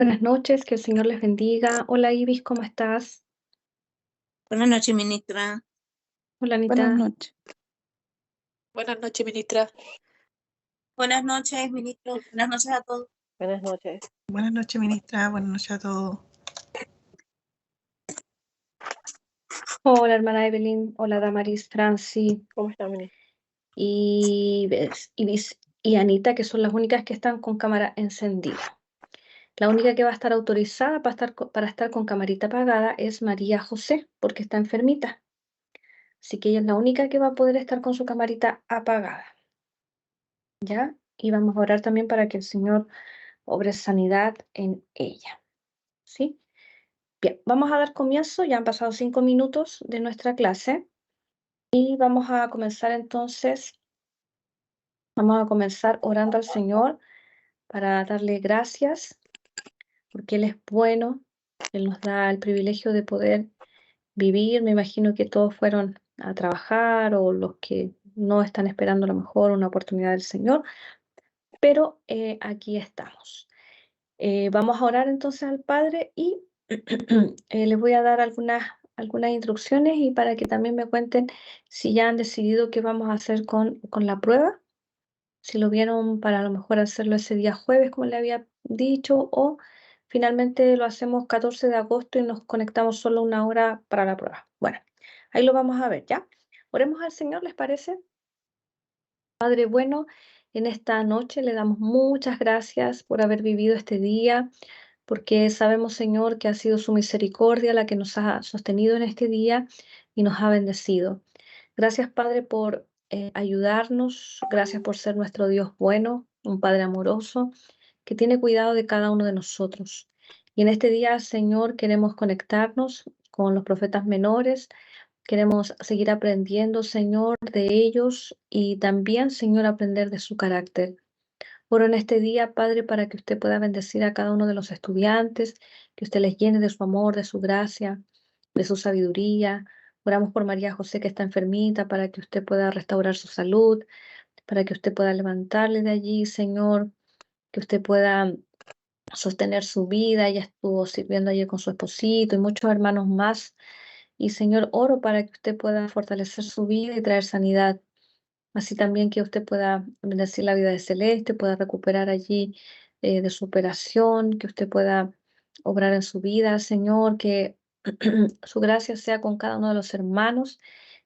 Buenas noches, que el Señor les bendiga. Hola Ibis, ¿cómo estás? Buenas noches, ministra. Hola Buenas Anita. noches. Buenas noches, ministra. Buenas noches, ministro. Buenas noches a todos. Buenas noches. Buenas noches, ministra. Buenas noches a todos. Hola hermana Evelyn. Hola Damaris, Franci ¿Cómo está, ministra? y Ibis y Anita, que son las únicas que están con cámara encendida. La única que va a estar autorizada para estar con camarita apagada es María José, porque está enfermita. Así que ella es la única que va a poder estar con su camarita apagada. ¿Ya? Y vamos a orar también para que el Señor obre sanidad en ella. ¿Sí? Bien, vamos a dar comienzo, ya han pasado 5 minutos de nuestra clase y vamos a comenzar entonces, vamos a comenzar orando al Señor para darle gracias, porque Él es bueno, Él nos da el privilegio de poder vivir. Me imagino que todos fueron a trabajar o los que no están esperando a lo mejor una oportunidad del Señor, pero aquí estamos. Vamos a orar entonces al Padre y les voy a dar algunas instrucciones y para que también me cuenten si ya han decidido qué vamos a hacer con la prueba, si lo vieron para a lo mejor hacerlo ese día jueves, como le había dicho, o finalmente lo hacemos 14 de agosto y nos conectamos solo 1 hora para la prueba. Bueno, ahí lo vamos a ver, ¿ya? Oremos al Señor, ¿les parece? Padre bueno, en esta noche le damos muchas gracias por haber vivido este día, porque sabemos, Señor, que ha sido su misericordia la que nos ha sostenido en este día y nos ha bendecido. Gracias, Padre, por ayudarnos. Gracias por ser nuestro Dios bueno, un Padre amoroso, que tiene cuidado de cada uno de nosotros. Y en este día, Señor, queremos conectarnos con los profetas menores. Queremos seguir aprendiendo, Señor, de ellos y también, Señor, aprender de su carácter. Oro en este día, Padre, para que usted pueda bendecir a cada uno de los estudiantes, que usted les llene de su amor, de su gracia, de su sabiduría. Oramos por María José, que está enfermita, para que usted pueda restaurar su salud, para que usted pueda levantarle de allí, Señor, que usted pueda sostener su vida. Ella estuvo sirviendo allí con su esposito y muchos hermanos más. Y Señor, oro para que usted pueda fortalecer su vida y traer sanidad. Así también que usted pueda bendecir la vida de Celeste, pueda recuperar allí de su operación, que usted pueda obrar en su vida, Señor, que su gracia sea con cada uno de los hermanos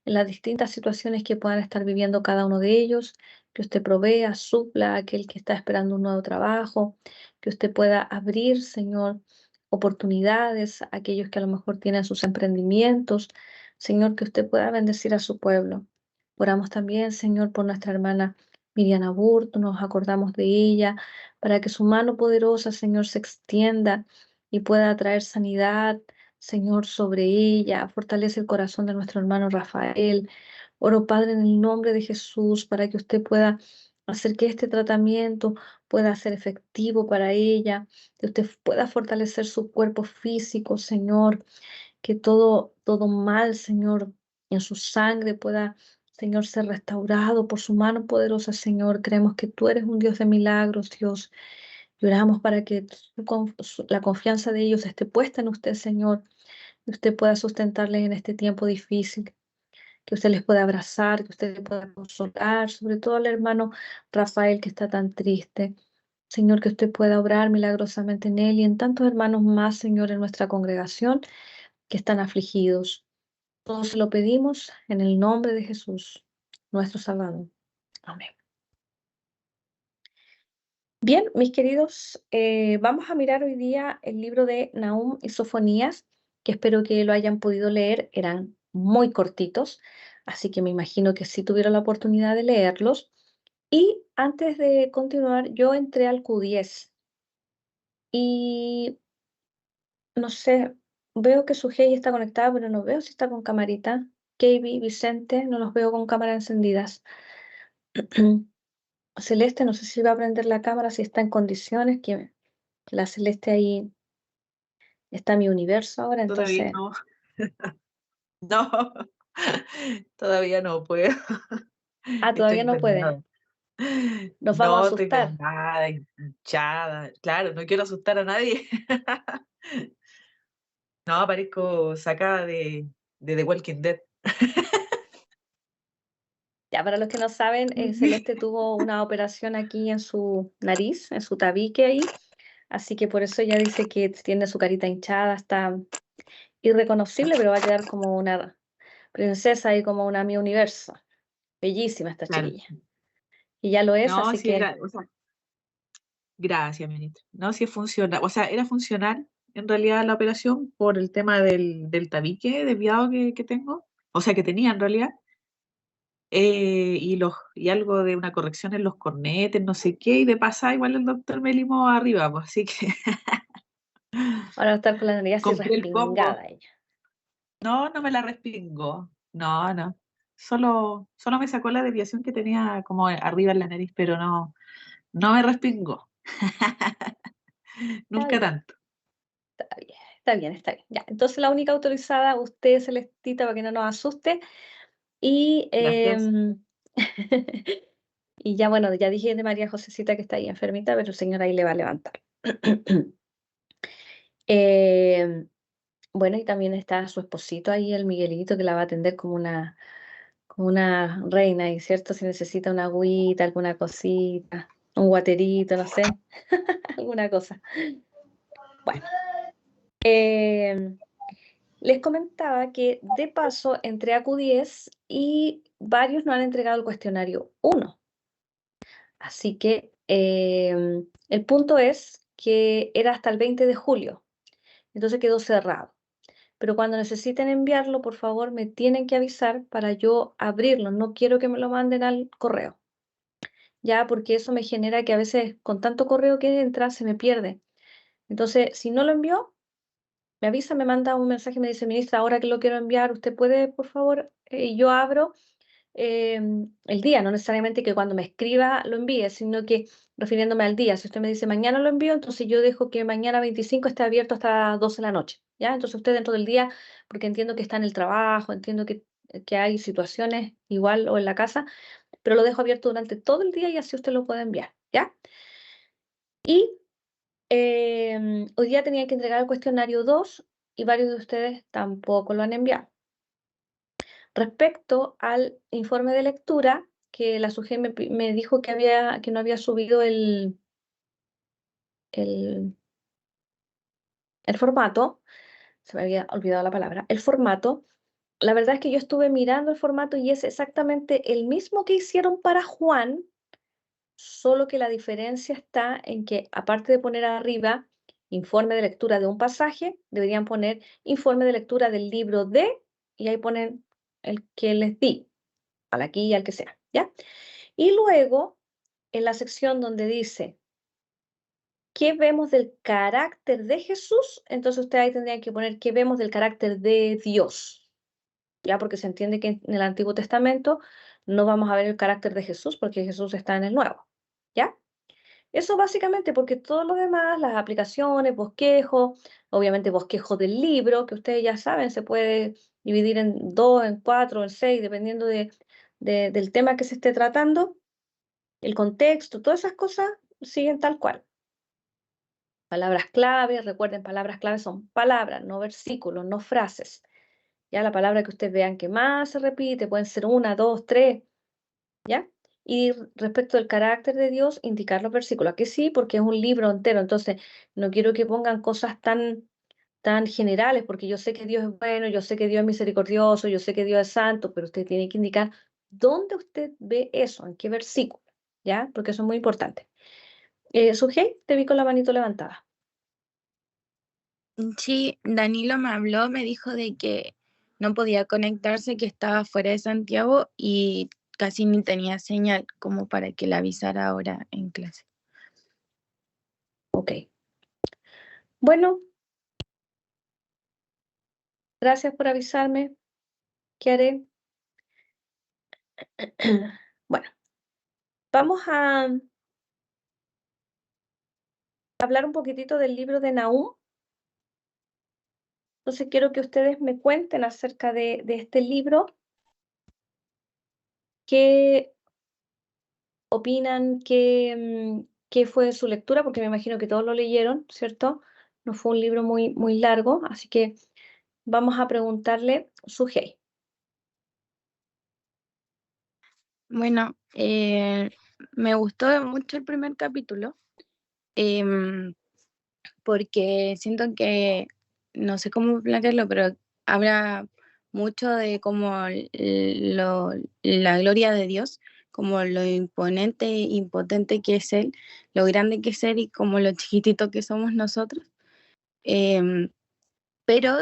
en las distintas situaciones que puedan estar viviendo cada uno de ellos, que usted provea, supla a aquel que está esperando un nuevo trabajo, que usted pueda abrir, Señor, oportunidades a aquellos que a lo mejor tienen sus emprendimientos, Señor, que usted pueda bendecir a su pueblo. Oramos también, Señor, por nuestra hermana Miriam Aburto, nos acordamos de ella, para que su mano poderosa, Señor, se extienda y pueda traer sanidad, Señor, sobre ella. Fortalece el corazón de nuestro hermano Rafael. Oro, Padre, en el nombre de Jesús, para que usted pueda hacer que este tratamiento pueda ser efectivo para ella, que usted pueda fortalecer su cuerpo físico, Señor, que todo mal, Señor, en su sangre pueda, Señor, ser restaurado por su mano poderosa, Señor. Creemos que tú eres un Dios de milagros, Dios. Lloramos para que la confianza de ellos esté puesta en usted, Señor, que usted pueda sustentarles en este tiempo difícil, que usted les pueda abrazar, que usted les pueda consolar, sobre todo al hermano Rafael que está tan triste. Señor, que usted pueda obrar milagrosamente en él y en tantos hermanos más, Señor, en nuestra congregación que están afligidos. Todos se lo pedimos en el nombre de Jesús, nuestro Salvador. Amén. Bien, mis queridos, vamos a mirar hoy día el libro de Nahum y Sofonías, que espero que lo hayan podido leer. Eran muy cortitos, así que me imagino que sí tuvieron la oportunidad de leerlos. Y antes de continuar, yo entré al Q10 y no sé, veo que su Sujei está conectada, pero no veo si está con camarita. KB, Vicente, no los veo con cámaras encendidas. Celeste, no sé si va a prender la cámara, si está en condiciones, que la Celeste ahí está mi universo ahora, Todavía entonces, no. No, todavía no puedo. todavía Estoy no puede. terminando. Nos vamos a No tengo asustar. nada hinchada. Claro, no quiero asustar a nadie. No, parezco sacada de The Walking Dead. Ya, para los que no saben, Celeste tuvo una operación aquí en su nariz, en su tabique ahí, así que por eso ella dice que tiene su carita hinchada, está irreconocible, pero va a quedar como una princesa y como una mi universo. Bellísima esta Claro. chiquilla. Y ya lo es, No, así sí que era, o sea, gracias, ministro. No, sí es funcional, o sea, era funcional en realidad la operación por el tema del tabique desviado que tengo, o sea, que tenía en realidad, y algo de una corrección en los cornetes, no sé qué, y de pasada igual el doctor me limó arriba, pues, así que ahora va a estar con la nariz así compré el combo. respingada ella. No, no me la respingó, no, no, solo me sacó la desviación que tenía como arriba en la nariz, pero no, no me respingó, Está nunca bien, tanto. está bien, está bien, está bien. Ya, entonces la única autorizada, usted, Celestita, para que no nos asuste. Y, Gracias. y ya, bueno, ya dije de María Josecita que está ahí enfermita, pero el Señor ahí le va a levantar. Em, bueno, y también está su esposito ahí, el Miguelito, que la va a atender como una reina, y cierto, si necesita una agüita, alguna cosita, un guaterito, no sé, alguna cosa. Bueno, em, les comentaba que de paso entré a Q10 y varios no han entregado el cuestionario 1. Así que el punto es que era hasta el 20 de julio, entonces quedó cerrado. Pero cuando necesiten enviarlo, por favor, me tienen que avisar para yo abrirlo. No quiero que me lo manden al correo, ya, porque eso me genera que a veces con tanto correo que entra se me pierde. Entonces, si no lo envió, me avisa, me manda un mensaje, me dice, ministra, ahora que lo quiero enviar, ¿usted puede, por favor? Y yo abro el día, no necesariamente que cuando me escriba lo envíe, sino que refiriéndome al día. Si usted me dice mañana lo envío, entonces yo dejo que mañana 25 esté abierto hasta las 12 de la noche, ¿ya? Entonces usted dentro del día, porque entiendo que está en el trabajo, entiendo que hay situaciones igual o en la casa, pero lo dejo abierto durante todo el día y así usted lo puede enviar, ¿ya? Y hoy día tenía que entregar el cuestionario 2 y varios de ustedes tampoco lo han enviado. Respecto al informe de lectura, que la SUGE me dijo que no había subido el, el formato, se me había olvidado la palabra, el formato. La verdad es que yo estuve mirando el formato y es exactamente el mismo que hicieron para Juan, solo que la diferencia está en que aparte de poner arriba informe de lectura de un pasaje, deberían poner informe de lectura del libro de, y ahí ponen el que les di, al aquí y al que sea, ¿ya? Y luego, en la sección donde dice, ¿qué vemos del carácter de Jesús? Entonces usted ahí tendría que poner, ¿qué vemos del carácter de Dios? Ya, porque se entiende que en el Antiguo Testamento no vamos a ver el carácter de Jesús porque Jesús está en el Nuevo, ¿ya? Eso básicamente porque todo lo demás, las aplicaciones, bosquejo, obviamente bosquejo del libro, que ustedes ya saben, se puede dividir en 2, en 4, en 6, dependiendo del tema que se esté tratando. El contexto, todas esas cosas siguen tal cual. Palabras clave, recuerden, palabras clave son palabras, no versículos, no frases. Ya la palabra que ustedes vean que más se repite, pueden ser una, dos, tres, ¿ya? Y respecto al carácter de Dios, indicar los versículos. Aquí sí, porque es un libro entero, entonces no quiero que pongan cosas tan generales, porque yo sé que Dios es bueno, yo sé que Dios es misericordioso, yo sé que Dios es santo, pero usted tiene que indicar dónde usted ve eso, en qué versículo, ¿ya? Porque eso es muy importante. Sujei, te vi con la manito levantada. Sí, Danilo me habló, me dijo de que no podía conectarse, que estaba fuera de Santiago y casi ni tenía señal como para que la avisara ahora en clase. Ok. Bueno, gracias por avisarme. ¿Qué haré? Bueno, vamos a hablar un poquitito del libro de Nahum. Entonces quiero que ustedes me cuenten acerca de este libro, qué opinan que fue su lectura? Porque me imagino que todos lo leyeron, ¿cierto? No fue un libro muy, muy largo, así que vamos a preguntarle Sujei. Bueno, me gustó mucho el primer capítulo, porque siento que, no sé cómo plantearlo, pero habla mucho de como la gloria de Dios, como lo imponente e impotente que es Él, lo grande que es Él y como lo chiquitito que somos nosotros. Pero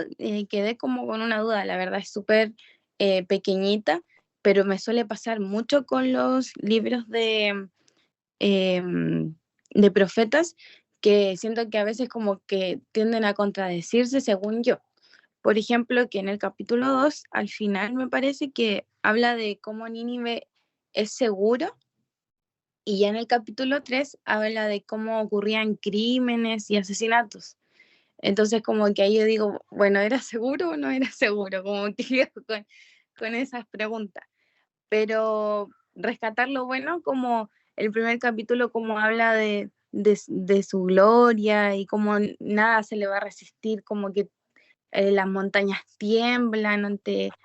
quedé como con una duda, la verdad es súper pequeñita, pero me suele pasar mucho con los libros de profetas, que siento que a veces como que tienden a contradecirse según yo. Por ejemplo, que en el capítulo 2, al final me parece que habla de cómo Nínive es seguro, y ya en el capítulo 3 habla de cómo ocurrían crímenes y asesinatos. Entonces como que ahí yo digo, bueno, ¿era seguro o no era seguro? Como que quedo con esas preguntas. Pero rescatar lo bueno, como el primer capítulo, como habla de su gloria y como nada se le va a resistir, como que las montañas tiemblan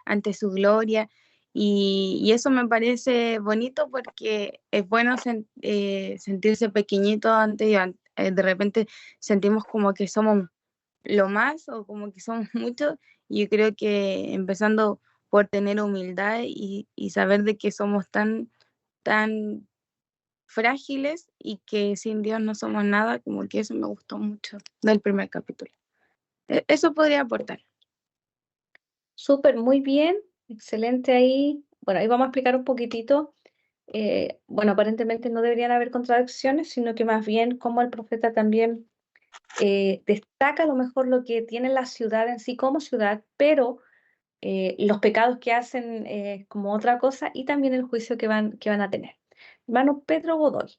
ante su gloria. Y eso me parece bonito porque es bueno sentirse pequeñito antes y de repente sentimos como que somos lo más o como que somos muchos. Y yo creo que empezando por tener humildad y saber de que somos tan frágiles y que sin Dios no somos nada, como que eso me gustó mucho del primer capítulo. Eso podría aportar. Súper, muy bien, excelente ahí. Bueno, ahí vamos a explicar un poquitito. Bueno, aparentemente no deberían haber contradicciones, sino que más bien como el profeta también destaca a lo mejor lo que tiene la ciudad en sí como ciudad, pero los pecados que hacen como otra cosa y también el juicio que van a tener. Hermano Pedro Godoy.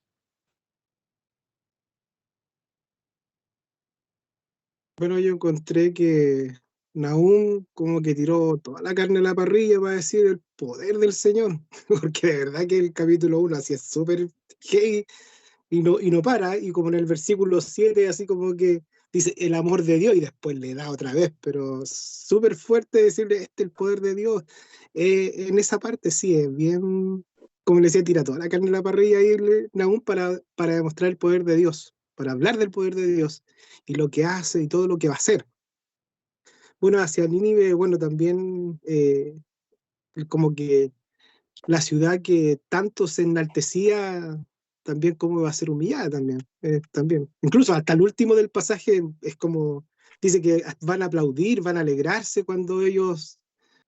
Bueno, yo encontré que Nahum como que tiró toda la carne a la parrilla para decir el poder del Señor, porque de verdad que el capítulo 1 así es súper gay y no para, y como en el versículo 7 así como que dice el amor de Dios y después le da otra vez, pero súper fuerte decirle el poder de Dios. En esa parte sí, es bien, como le decía, tira toda la carne a la parrilla y Nahum para demostrar el poder de Dios, para hablar del poder de Dios y lo que hace y todo lo que va a hacer. Bueno, hacia Nínive, bueno, también como que la ciudad que tanto se enaltecía, también cómo va a ser humillada también, también. Incluso hasta el último del pasaje es como, dice que van a aplaudir, van a alegrarse cuando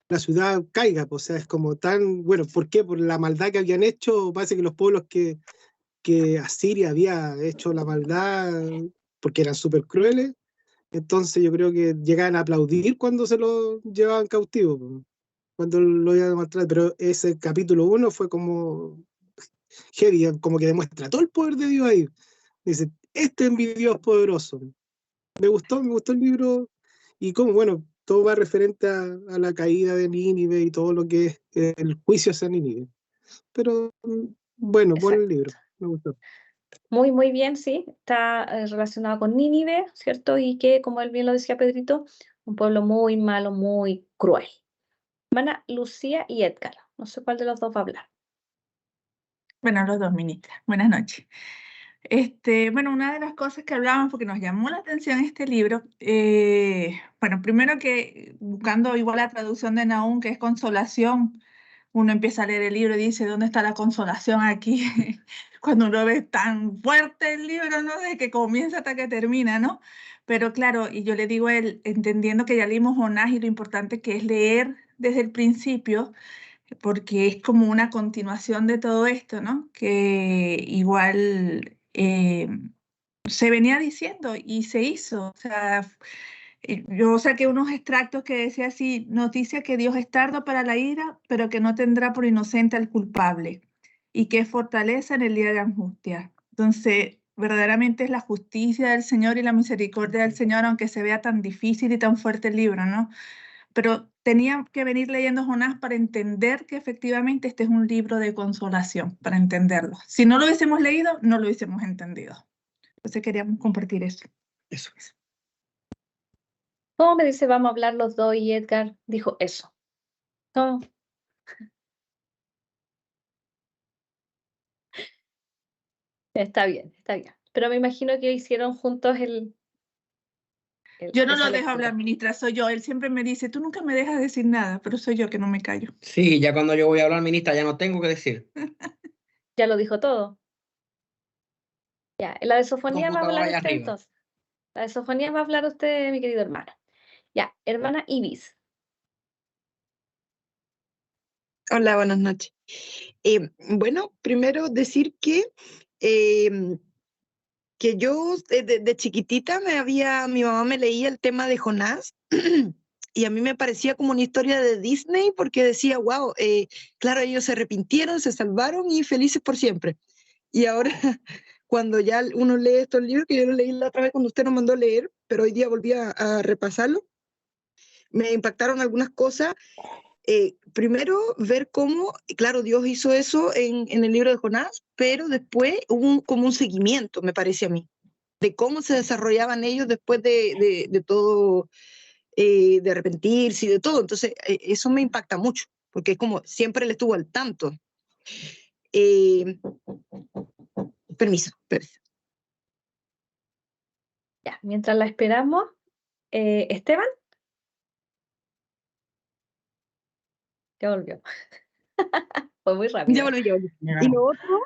la ciudad caiga, pues, o sea, es como tan, bueno, ¿por qué? Por la maldad que habían hecho, parece que los pueblos que Asiria había hecho la maldad, porque eran súper crueles, entonces yo creo que llegaban a aplaudir cuando se lo llevaban cautivo, pues, cuando lo iban a mostrar, pero ese capítulo 1 fue como heavy, como que demuestra todo el poder de Dios ahí. Dice, este es mi Dios poderoso. Me gustó el libro y como, bueno, todo va referente a la caída de Nínive y todo lo que es el juicio hacia Nínive. Pero bueno, buen Exacto. libro, me gustó. Muy, muy bien, sí. Está relacionado con Nínive, ¿cierto? Y que, como él bien lo decía Pedrito, un pueblo muy malo, muy cruel. Hermana Lucía y Edgar. No sé cuál de los dos va a hablar. Bueno, los dos, ministra. Buenas noches. Bueno, una de las cosas que hablábamos, porque nos llamó la atención este libro, bueno, primero que buscando igual la traducción de Nahum, que es consolación, uno empieza a leer el libro y dice, ¿dónde está la consolación aquí? Cuando uno ve tan fuerte el libro, ¿no? Desde que comienza hasta que termina, ¿no? Pero claro, y yo le digo a él, entendiendo que ya leímos Jonás y lo importante que es leer desde el principio, porque es como una continuación de todo esto, ¿no? Que igual se venía diciendo y se hizo. O sea, yo saqué unos extractos que decía así, noticia que Dios es tardo para la ira, pero que no tendrá por inocente al culpable, y que es fortaleza en el día de angustia. Entonces, verdaderamente es la justicia del Señor y la misericordia del Señor, aunque se vea tan difícil y tan fuerte el libro, ¿no? pero tenía que venir leyendo Jonás para entender que efectivamente este es un libro de consolación, para entenderlo. Si no lo hubiésemos leído, no lo hubiésemos entendido. Entonces queríamos compartir eso. Eso es. ¿Cómo me dice vamos a hablar los dos y Edgar dijo eso? ¿Cómo? Está bien, está bien. Pero me imagino que hicieron juntos Yo no esa lo dejo lectura. hablar, ministra, soy yo. Él siempre me dice, tú nunca me dejas decir nada, pero soy yo que no me callo. Sí, ya cuando yo voy a hablar, ministra, ya no tengo que decir. Ya lo dijo todo. Ya, en la de sofonía va a Computadora hablar allá usted arriba. entonces. La de sofonía va a hablar usted, mi querido hermano. Ya, hermana Ibis. Hola, buenas noches. Bueno, primero decir que yo de chiquitita mi mamá me leía el tema de Jonás y a mí me parecía como una historia de Disney porque decía, wow, claro, ellos se arrepintieron, se salvaron y felices por siempre. Y ahora, cuando ya uno lee estos libros, que yo lo leí la otra vez cuando usted nos mandó a leer, pero hoy día volví a repasarlo, me impactaron algunas cosas. Primero, ver cómo, claro, Dios hizo eso en el libro de Jonás, pero después hubo como un seguimiento, me parece a mí, de cómo se desarrollaban ellos después de todo, de arrepentirse y de todo. Entonces, eso me impacta mucho, porque es como siempre él estuvo al tanto. Permiso. Ya, mientras la esperamos, Esteban. Ya volvió. Fue muy rápido. Ya volví. Y lo otro,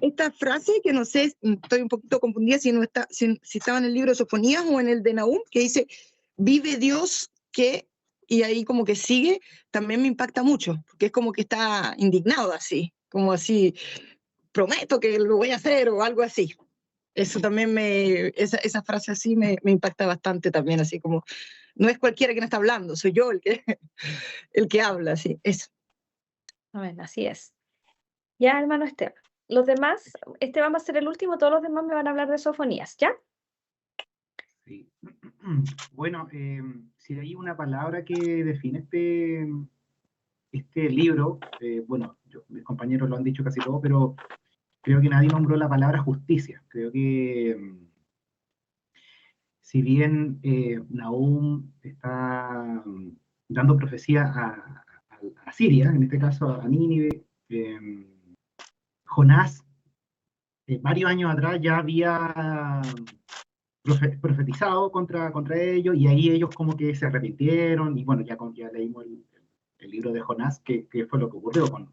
esta frase que no sé, estoy un poquito confundida si estaba en el libro de Sofonías o en el de Nahum, que dice, vive Dios que, y ahí como que sigue, también me impacta mucho, porque es como que está indignado así, como así, prometo que lo voy a hacer o algo así. Eso también esa frase así me impacta bastante también, así como, no es cualquiera quien está hablando, soy yo el que habla, así, eso. Bueno, así es. Ya, hermano Esteban. Los demás, Esteban va a ser el último, todos los demás me van a hablar de sofonías, ¿ya? Sí. Bueno, si hay una palabra que define este libro, bueno, mis compañeros lo han dicho casi todo, pero creo que nadie nombró la palabra justicia. Creo que si bien Nahum está dando profecía a Siria, en este caso a Nínive, Jonás, varios años atrás ya había profetizado contra ellos, y ahí ellos como que se arrepintieron, y bueno, ya leímos el libro de Jonás, que fue lo que ocurrió con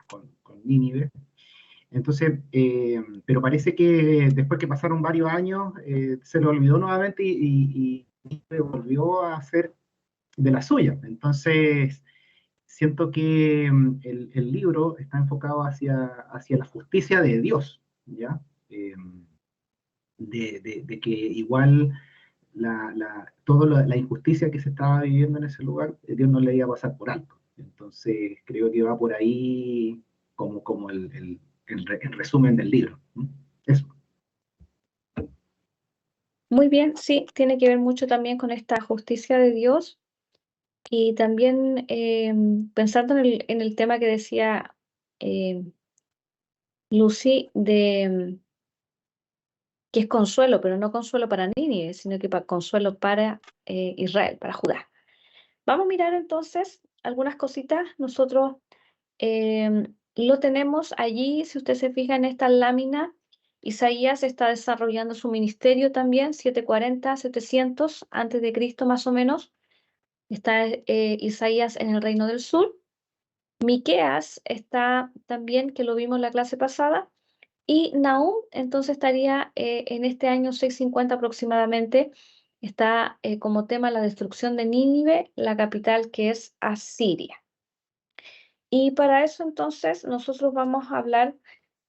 Nínive. Entonces, pero parece que después que pasaron varios años, se lo olvidó nuevamente y volvió a hacer de la suya. Entonces, siento que el libro está enfocado hacia la justicia de Dios, ¿ya? De que igual toda la injusticia que se estaba viviendo en ese lugar, Dios no le iba a pasar por alto. Entonces, creo que va por ahí como el resumen del libro. Eso. Muy bien, sí, tiene que ver mucho también con esta justicia de Dios y también pensando en el tema que decía Lucy, que es consuelo, pero no consuelo para Nínive, sino que consuelo para Israel, para Judá. Vamos a mirar entonces algunas cositas. Nosotros lo tenemos allí, si usted se fija en esta lámina, Isaías está desarrollando su ministerio también, 740, 700 antes de Cristo más o menos. Está Isaías en el Reino del Sur. Miqueas está también, que lo vimos en la clase pasada. Y Nahum entonces estaría en este año 650 aproximadamente. Está como tema la destrucción de Nínive, la capital que es Asiria. Y para eso entonces nosotros vamos a hablar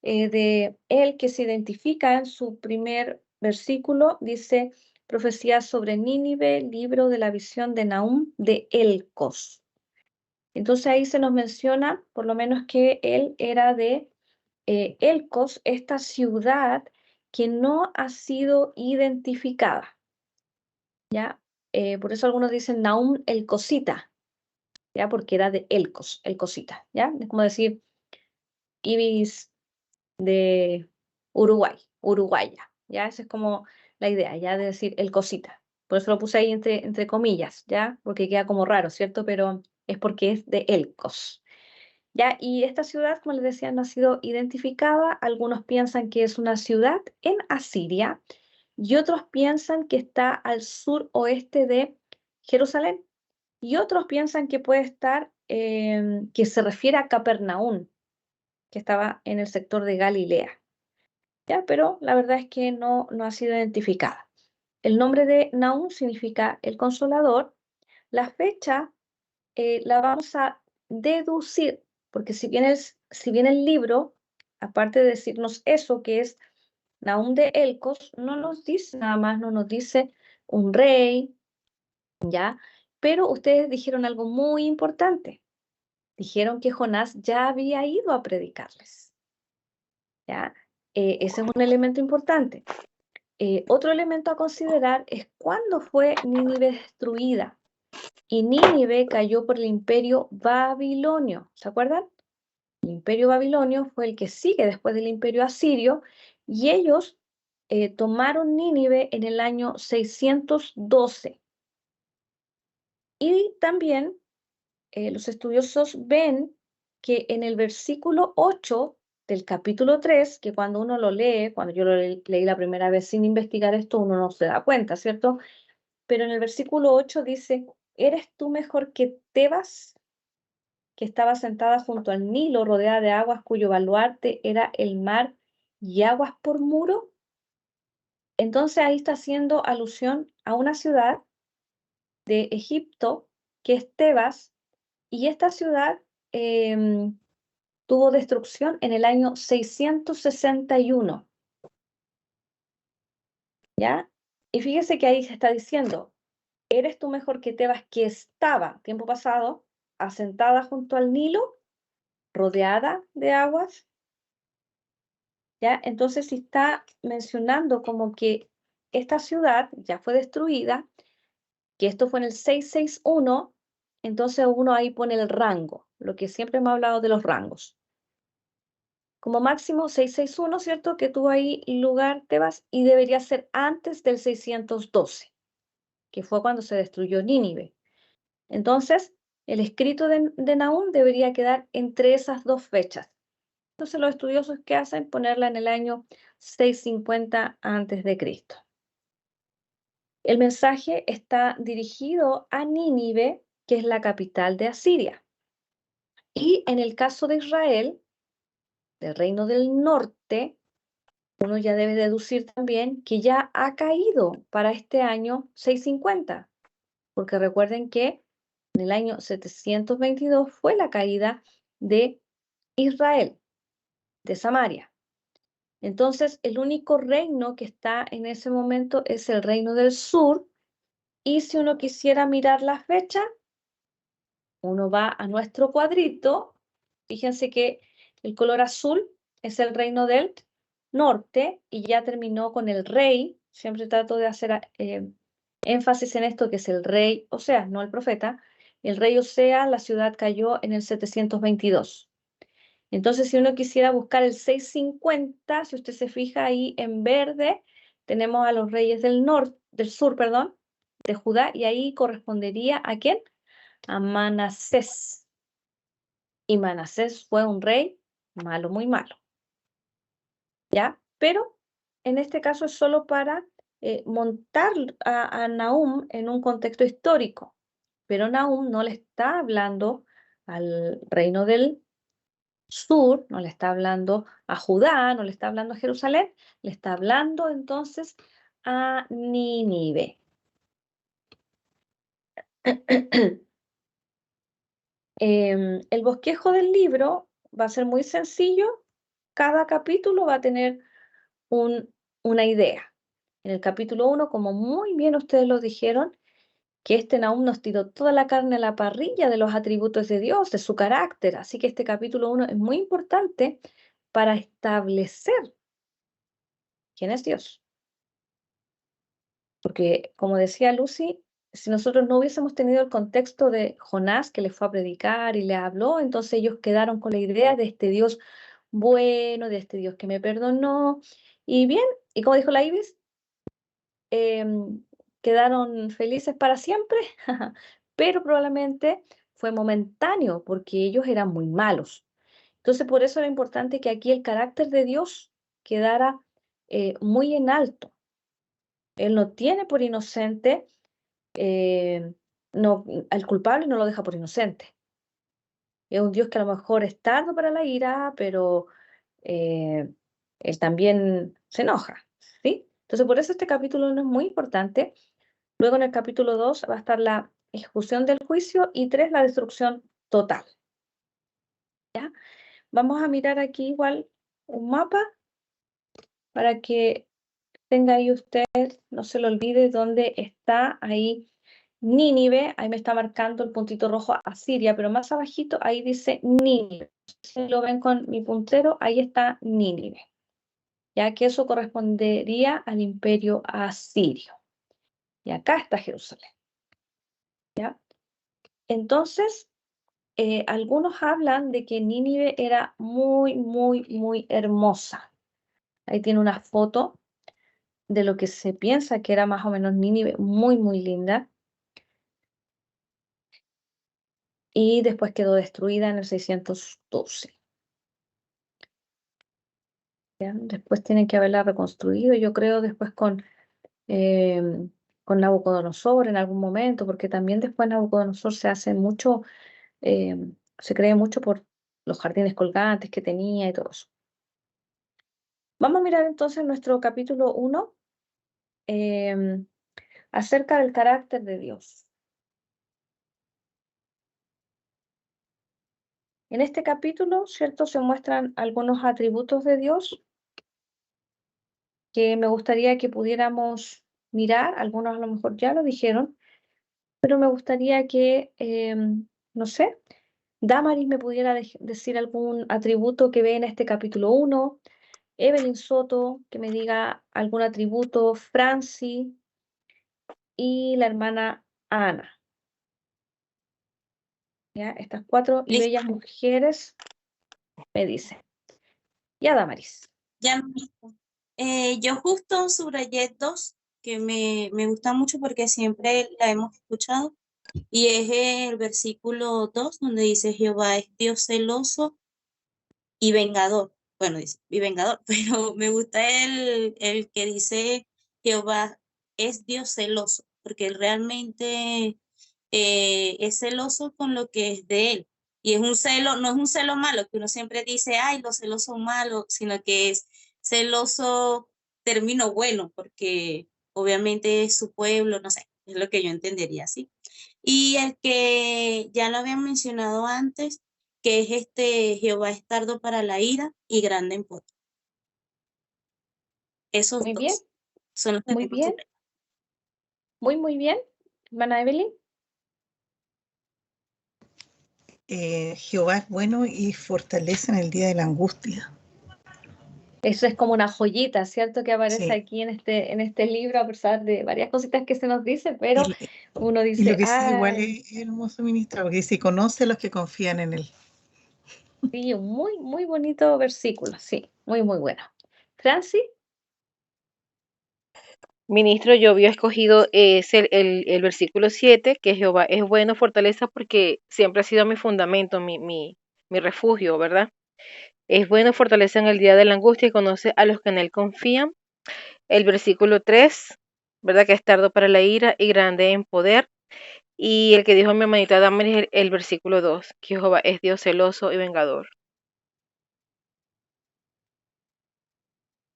de él, que se identifica en su primer versículo, dice profecía sobre Nínive, libro de la visión de Nahum de Elcos. Entonces ahí se nos menciona por lo menos que él era de Elcos, esta ciudad que no ha sido identificada. ¿Ya? por eso algunos dicen Nahum el Cosita, ¿ya? Porque era de Elcos, el Cosita, ¿ya? Es como decir Ibis de Uruguay, Uruguaya, ¿ya? Esa es como la idea, ¿ya? De decir el Cosita. Por eso lo puse ahí entre comillas, ¿ya? Porque queda como raro, ¿cierto? Pero es porque es de Elcos, ¿ya? Y esta ciudad, como les decía, no ha sido identificada. Algunos piensan que es una ciudad en Asiria y otros piensan que está al suroeste de Jerusalén y otros piensan que puede estar, que se refiere a Capernaum, que estaba en el sector de Galilea, ¿ya? Pero la verdad es que no ha sido identificada. El nombre de Nahum significa el consolador. La fecha la vamos a deducir, porque si bien el libro, aparte de decirnos eso, que es Nahum de Elcos, no nos dice nada más, no nos dice un rey, ¿ya? Pero ustedes dijeron algo muy importante. Dijeron que Jonás ya había ido a predicarles, ¿ya? Ese es un elemento importante. Otro elemento a considerar es cuándo fue Nínive destruida. Y Nínive cayó por el imperio babilonio. ¿Se acuerdan? El imperio babilonio fue el que sigue después del imperio asirio y ellos tomaron Nínive en el año 612. Y también los estudiosos ven que en el versículo 8 del capítulo 3, que cuando uno lo lee, cuando yo lo leí la primera vez sin investigar esto, uno no se da cuenta, ¿cierto? Pero en el versículo 8 dice, ¿eres tú mejor que Tebas, que estaba sentada junto al Nilo, rodeada de aguas, cuyo baluarte era el mar y aguas por muro? Entonces ahí está haciendo alusión a una ciudad de Egipto, que es Tebas, y esta ciudad tuvo destrucción en el año 661, ¿ya? Y fíjese que ahí se está diciendo, ¿eres tú mejor que Tebas, que estaba, tiempo pasado, asentada junto al Nilo, rodeada de aguas? ¿Ya? Entonces, si está mencionando como que esta ciudad ya fue destruida, que esto fue en el 661, entonces uno ahí pone el rango, lo que siempre hemos hablado de los rangos. Como máximo 661, ¿cierto? Que tuvo ahí lugar Tebas y debería ser antes del 612, que fue cuando se destruyó Nínive. Entonces, el escrito de Nahum debería quedar entre esas dos fechas. Entonces, los estudiosos, ¿qué hacen? Ponerla en el año 650 a.C. El mensaje está dirigido a Nínive, que es la capital de Asiria. Y en el caso de Israel, del reino del norte, uno ya debe deducir también que ya ha caído para este año 650, porque recuerden que en el año 722 fue la caída de Israel, de Samaria. Entonces, el único reino que está en ese momento es el reino del sur, y si uno quisiera mirar la fecha, uno va a nuestro cuadrito. Fíjense que el color azul es el reino del norte y ya terminó con el rey. Siempre trato de hacer énfasis en esto, que es el rey Oseas, no el profeta. El rey Oseas, la ciudad cayó en el 722. Entonces, si uno quisiera buscar el 650, si usted se fija ahí en verde, tenemos a los reyes del sur, de Judá, y ahí correspondería ¿a quién? A Manasés. Y Manasés fue un rey malo, muy malo, ¿ya? Pero en este caso es solo para montar a Nahum en un contexto histórico. Pero Nahum no le está hablando al reino del sur, no le está hablando a Judá, no le está hablando a Jerusalén, le está hablando entonces a Nínive. El bosquejo del libro va a ser muy sencillo. Cada capítulo va a tener una idea. En el capítulo 1, como muy bien ustedes lo dijeron, que este Nahum nos tiró toda la carne a la parrilla de los atributos de Dios, de su carácter. Así que este capítulo 1 es muy importante para establecer quién es Dios. Porque, como decía Lucy, si nosotros no hubiésemos tenido el contexto de Jonás que le fue a predicar y le habló, entonces ellos quedaron con la idea de este Dios bueno, de este Dios que me perdonó. Y bien, y como dijo la Ibis, quedaron felices para siempre, pero probablemente fue momentáneo porque ellos eran muy malos. Entonces, por eso era importante que aquí el carácter de Dios quedara muy en alto. Él no tiene por inocente, no, al culpable no lo deja por inocente. Es un Dios que a lo mejor es tardo para la ira, pero él también se enoja, ¿sí? Entonces, por eso este capítulo 1 es muy importante. Luego en el capítulo 2 va a estar la ejecución del juicio y 3 la destrucción total. ¿Ya? Vamos a mirar aquí igual un mapa para que tenga ahí usted, no se lo olvide dónde está ahí Nínive. Ahí me está marcando el puntito rojo Asiria, pero más abajito ahí dice Nínive. Si lo ven con mi puntero, ahí está Nínive, ya que eso correspondería al imperio asirio. Y acá está Jerusalén. ¿Ya? Entonces, algunos hablan de que Nínive era muy, muy, muy hermosa. Ahí tiene una foto de lo que se piensa que era más o menos Nínive, muy, muy linda. Y después quedó destruida en el 612. ¿Ya? Después tienen que haberla reconstruido, yo creo, después con Nabucodonosor en algún momento, porque también después Nabucodonosor se hace mucho, se cree mucho por los jardines colgantes que tenía y todo eso. Vamos a mirar entonces nuestro capítulo 1 acerca del carácter de Dios. En este capítulo, ¿cierto? Se muestran algunos atributos de Dios que me gustaría que pudiéramos mirar. Algunos a lo mejor ya lo dijeron, pero me gustaría que, no sé, Damaris me pudiera decir algún atributo que ve en este capítulo 1, Evelyn Soto, que me diga algún atributo, Franci y la hermana Ana. ¿Ya? Estas 4 y Listo. bellas mujeres me dicen. Ya, Damaris. Ya, yo justo subrayé 2 que me gustan mucho porque siempre la hemos escuchado, y es el versículo 2 donde dice Jehová es Dios celoso y vengador. Bueno, dice y vengador, pero me gusta el que dice Jehová es Dios celoso, porque él realmente es celoso con lo que es de él. Y es un celo, no es un celo malo, que uno siempre dice, ay, los celos son malos, sino que es celoso término bueno, porque obviamente es su pueblo, no sé, es lo que yo entendería, ¿sí? Y el que ya lo habían mencionado antes, que es Jehová es tardo para la ira y grande en poder. Esos Muy 2 bien, son los que muy tengo bien, subrayados. muy bien. Hermana Evelyn. Jehová es bueno y fortalece en el día de la angustia. Eso es como una joyita, ¿cierto? Que aparece Sí. aquí en este libro, a pesar de varias cositas que se nos dice, pero uno Y dice, lo que sí igual ay, es hermoso, ministra, porque dice, conoce a los que confían en él. sí, un muy, muy bonito versículo, sí, muy, muy bueno. Franci, Ministro, yo había escogido es el versículo 7, que Jehová es bueno, fortaleza, porque siempre ha sido mi fundamento, mi refugio, ¿verdad? Es bueno, fortaleza en el día de la angustia y conoce a los que en él confían. El versículo 3, ¿verdad? Que es tardo para la ira y grande en poder. Y el que dijo mi hermanita Damaris, el versículo 2, que Jehová es Dios celoso y vengador.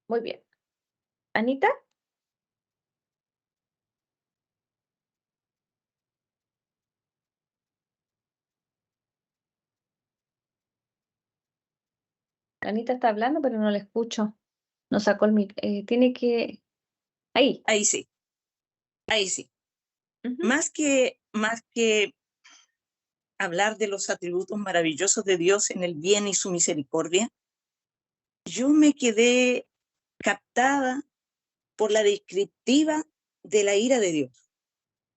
muy bien. Anita, Anita está hablando, pero no la escucho. No sacó el mic, tiene que, ahí. Ahí sí, ahí sí. Ujú. Más que hablar de los atributos maravillosos de Dios en el bien y su misericordia, yo me quedé captada por la descriptiva de la ira de Dios.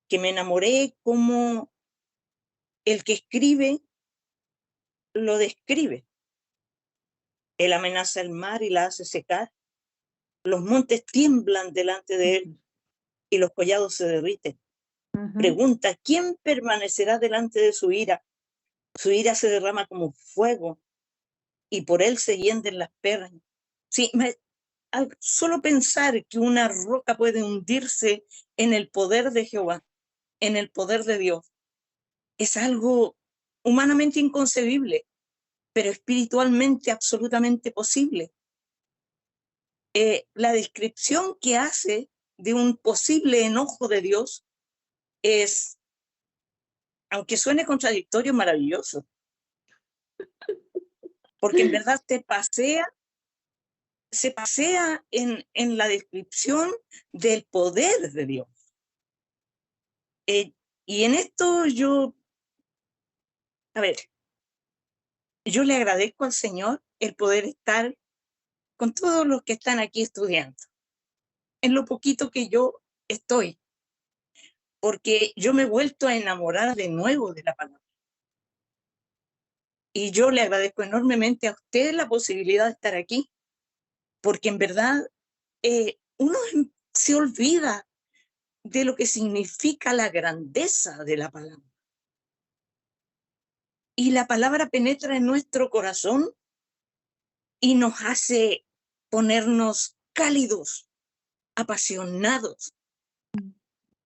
que me enamoré como el que escribe lo describe. Él amenaza el mar y la hace secar. Los montes tiemblan delante de él y los collados se derriten. Pregunta, ¿quién permanecerá delante de su ira? Su ira se derrama como fuego y por él se hienden las perras. Sí, al solo pensar que una roca puede hundirse en el poder de Jehová, en el poder de Dios, es algo humanamente inconcebible, pero espiritualmente absolutamente posible. La descripción que hace de un posible enojo de Dios es, aunque suene contradictorio, maravilloso. Porque en verdad se pasea en la descripción del poder de Dios. Y en esto yo le agradezco al Señor el poder estar con todos los que están aquí estudiando, en lo poquito que yo estoy, porque yo me he vuelto a enamorar de nuevo de la palabra. Y yo le agradezco enormemente a usted la posibilidad de estar aquí, porque en verdad uno se olvida de lo que significa la grandeza de la palabra. Y la palabra penetra en nuestro corazón y nos hace ponernos cálidos, apasionados,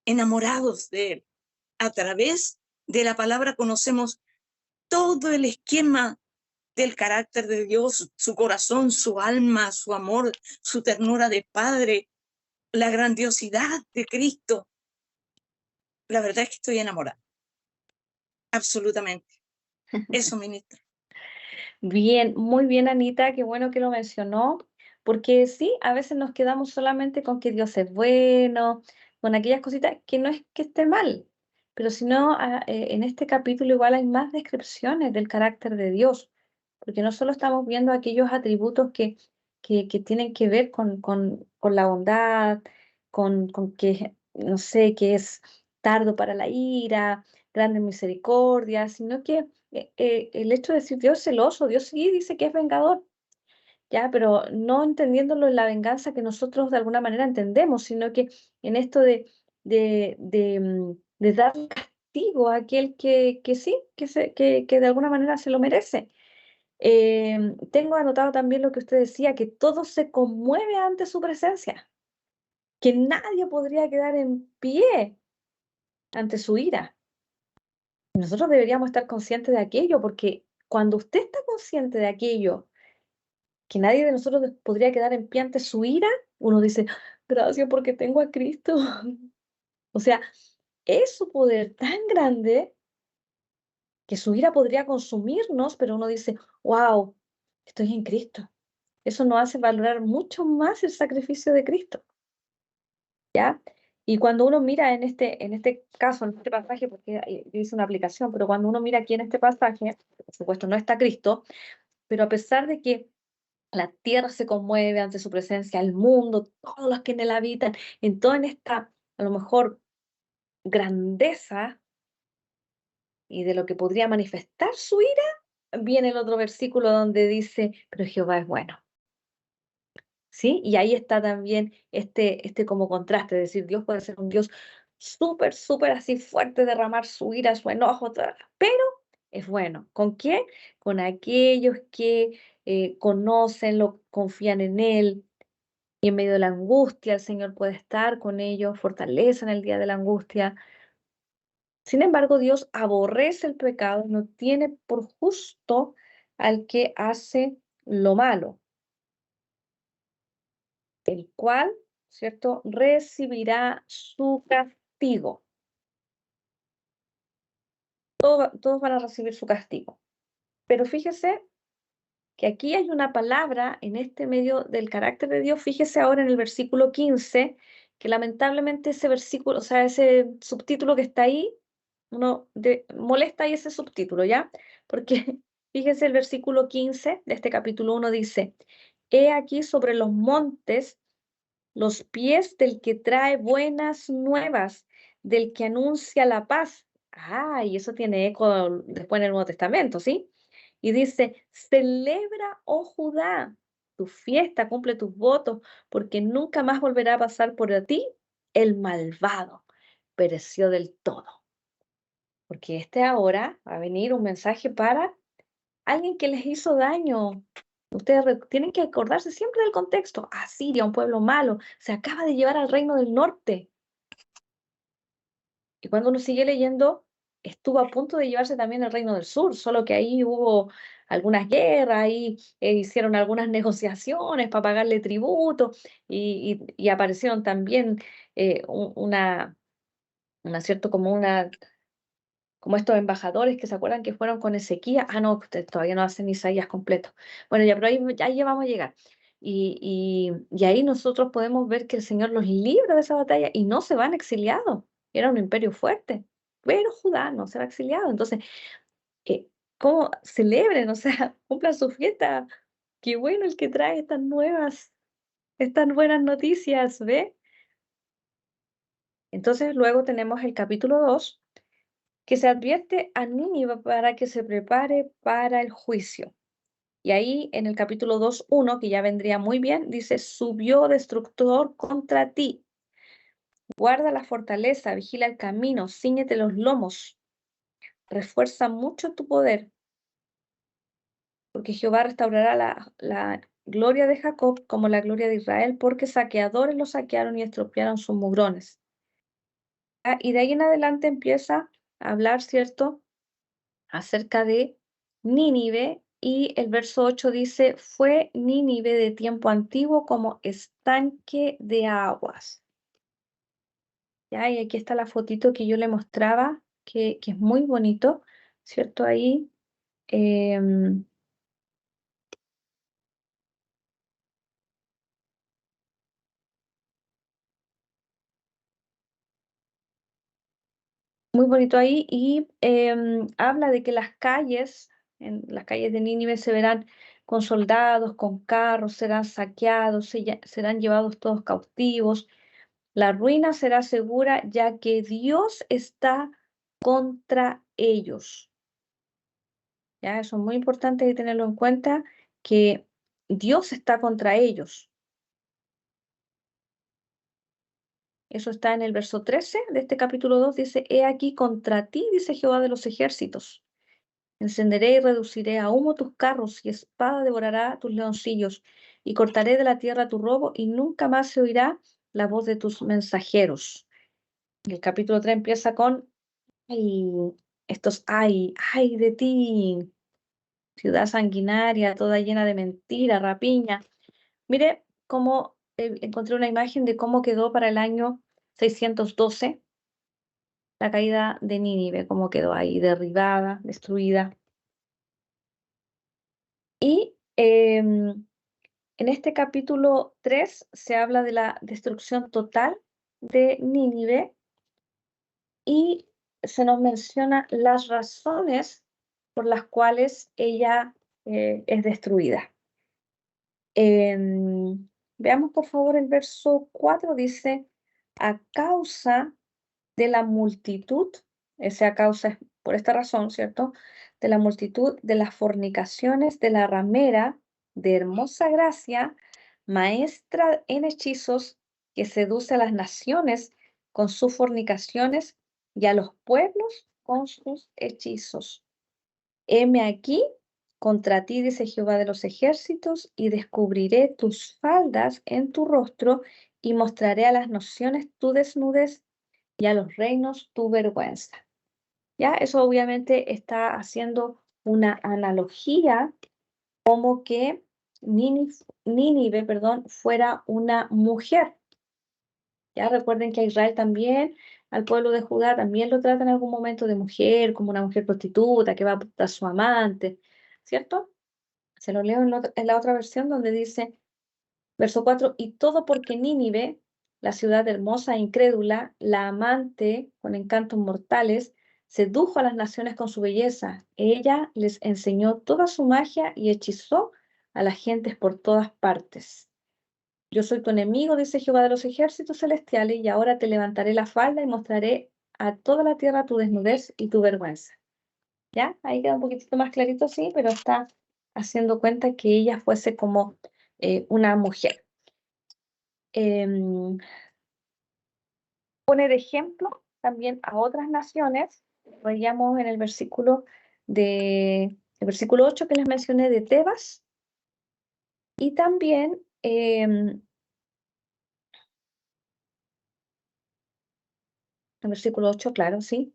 enamorados de él. A través de la palabra conocemos todo el esquema del carácter de Dios, su corazón, su alma, su amor, su ternura de Padre, la grandiosidad de Cristo. La verdad es que estoy enamorada. Absolutamente. Eso, ministra. Bien, muy bien, Anita, qué bueno que lo mencionó, porque sí, a veces nos quedamos solamente con que Dios es bueno, con aquellas cositas que no es que esté mal, pero sino en este capítulo igual hay más descripciones del carácter de Dios, porque no solo estamos viendo aquellos atributos que tienen que ver con la bondad, con que, no sé, que es tardo para la ira, grande en misericordia, sino que el hecho de decir Dios es celoso, Dios sí dice que es vengador, ya, pero no entendiéndolo en la venganza que nosotros de alguna manera entendemos, sino que en esto de dar castigo a aquel que sí, que de alguna manera se lo merece. Tengo anotado también lo que usted decía, que todo se conmueve ante su presencia, que nadie podría quedar en pie ante su ira. Nosotros deberíamos estar conscientes de aquello, porque cuando usted está consciente de aquello, que nadie de nosotros podría quedar en pie ante su ira, uno dice, gracias porque tengo a Cristo. O sea, es su poder tan grande que su ira podría consumirnos, pero uno dice, wow, estoy en Cristo. Eso nos hace valorar mucho más el sacrificio de Cristo, ¿ya? Y cuando uno mira en este caso, en este pasaje, porque yo hice una aplicación, pero cuando uno mira aquí en este pasaje, por supuesto no está Cristo, pero a pesar de que la tierra se conmueve ante su presencia, el mundo, todos los que en él habitan, en toda esta, a lo mejor, grandeza y de lo que podría manifestar su ira, viene el otro versículo donde dice, pero Jehová es bueno. ¿Sí? Y ahí está también este como contraste, es decir, Dios puede ser un Dios súper, súper así fuerte, derramar su ira, su enojo, pero es bueno. ¿Con quién? Con aquellos que conocen, confían en Él, y en medio de la angustia el Señor puede estar con ellos, fortaleza en el día de la angustia. Sin embargo, Dios aborrece el pecado, no tiene por justo al que hace lo malo, el cual, ¿cierto?, recibirá su castigo. Todos van a recibir su castigo. Pero fíjese que aquí hay una palabra en este medio del carácter de Dios. Fíjese ahora en el versículo 15, que lamentablemente ese versículo, o sea, ese subtítulo que está ahí, molesta ahí ese subtítulo, ¿ya? Porque fíjese el versículo 15 de este capítulo 1 dice, he aquí sobre los montes los pies del que trae buenas nuevas, del que anuncia la paz. Ah, y eso tiene eco después en el Nuevo Testamento, ¿sí? Y dice, celebra, oh Judá, tu fiesta, cumple tus votos, porque nunca más volverá a pasar por ti el malvado. Pereció del todo. Porque ahora va a venir un mensaje para alguien que les hizo daño. Ustedes tienen que acordarse siempre del contexto. Asiria, un pueblo malo, se acaba de llevar al reino del norte. Y cuando uno sigue leyendo, estuvo a punto de llevarse también el reino del sur, solo que ahí hubo algunas guerras, ahí hicieron algunas negociaciones para pagarle tributo y aparecieron también cierto, como estos embajadores que se acuerdan que fueron con Ezequías. Ah, no, todavía no hacen Isaías completo. Bueno, ya, pero ahí ya vamos a llegar. Y ahí nosotros podemos ver que el Señor los libra de esa batalla y no se van exiliados. Era un imperio fuerte, pero Judá no se va exiliado. Entonces, ¿cómo celebren? O sea, cumplan su fiesta. Qué bueno el que trae estas buenas noticias, ¿ve? Entonces, luego tenemos el capítulo 2, que se advierte a Nínive para que se prepare para el juicio. Y ahí en el capítulo 2:1, que ya vendría muy bien, dice, subió destructor contra ti. Guarda la fortaleza, vigila el camino, cíñete los lomos, refuerza mucho tu poder, porque Jehová restaurará la gloria de Jacob como la gloria de Israel, porque saqueadores lo saquearon y estropearon sus mugrones. Y de ahí en adelante empieza a hablar, ¿cierto?, acerca de Nínive, y el verso 8 dice, fue Nínive de tiempo antiguo como estanque de aguas. ¿Ya? Y aquí está la fotito que yo le mostraba, que es muy bonito, ¿cierto? Ahí. Muy bonito ahí, y habla de que en las calles de Nínive se verán con soldados, con carros, serán saqueados, serán llevados todos cautivos. La ruina será segura, ya que Dios está contra ellos. Ya, eso es muy importante de tenerlo en cuenta, que Dios está contra ellos. Eso está en el verso 13 de este capítulo 2, dice, he aquí contra ti, dice Jehová de los ejércitos. Encenderé y reduciré a humo tus carros, y espada devorará tus leoncillos, y cortaré de la tierra tu robo, y nunca más se oirá la voz de tus mensajeros. Y el capítulo 3 empieza con, ay de ti, ciudad sanguinaria, toda llena de mentira, rapiña. Mire cómo encontré una imagen de cómo quedó para el año 612 la caída de Nínive, cómo quedó ahí, derribada, destruida. Y en este capítulo 3 se habla de la destrucción total de Nínive, y se nos menciona las razones por las cuales ella es destruida. Veamos por favor el verso 4, dice, a causa de la multitud, esa causa es por esta razón, ¿cierto? De la multitud de las fornicaciones de la ramera de hermosa gracia, maestra en hechizos, que seduce a las naciones con sus fornicaciones y a los pueblos con sus hechizos. Heme aquí contra ti, dice Jehová de los ejércitos, y descubriré tus faldas en tu rostro, y mostraré a las naciones tu desnudez y a los reinos tu vergüenza. Ya, eso obviamente está haciendo una analogía como que Nínive, fuera una mujer. Ya recuerden que a Israel también, al pueblo de Judá, también lo tratan en algún momento de mujer, como una mujer prostituta que va a su amante, ¿cierto? Se lo leo en la otra versión donde dice, verso 4, y todo porque Nínive, la ciudad hermosa e incrédula, la amante con encantos mortales, sedujo a las naciones con su belleza. Ella les enseñó toda su magia y hechizó a las gentes por todas partes. Yo soy tu enemigo, dice Jehová de los ejércitos celestiales, y ahora te levantaré la falda y mostraré a toda la tierra tu desnudez y tu vergüenza. ¿Ya? Ahí queda un poquitito más clarito, sí, pero está haciendo cuenta que ella fuese como una mujer. Pone de ejemplo también a otras naciones. Veíamos en el versículo 8 que les mencioné de Tebas, y también el versículo 8, claro, sí.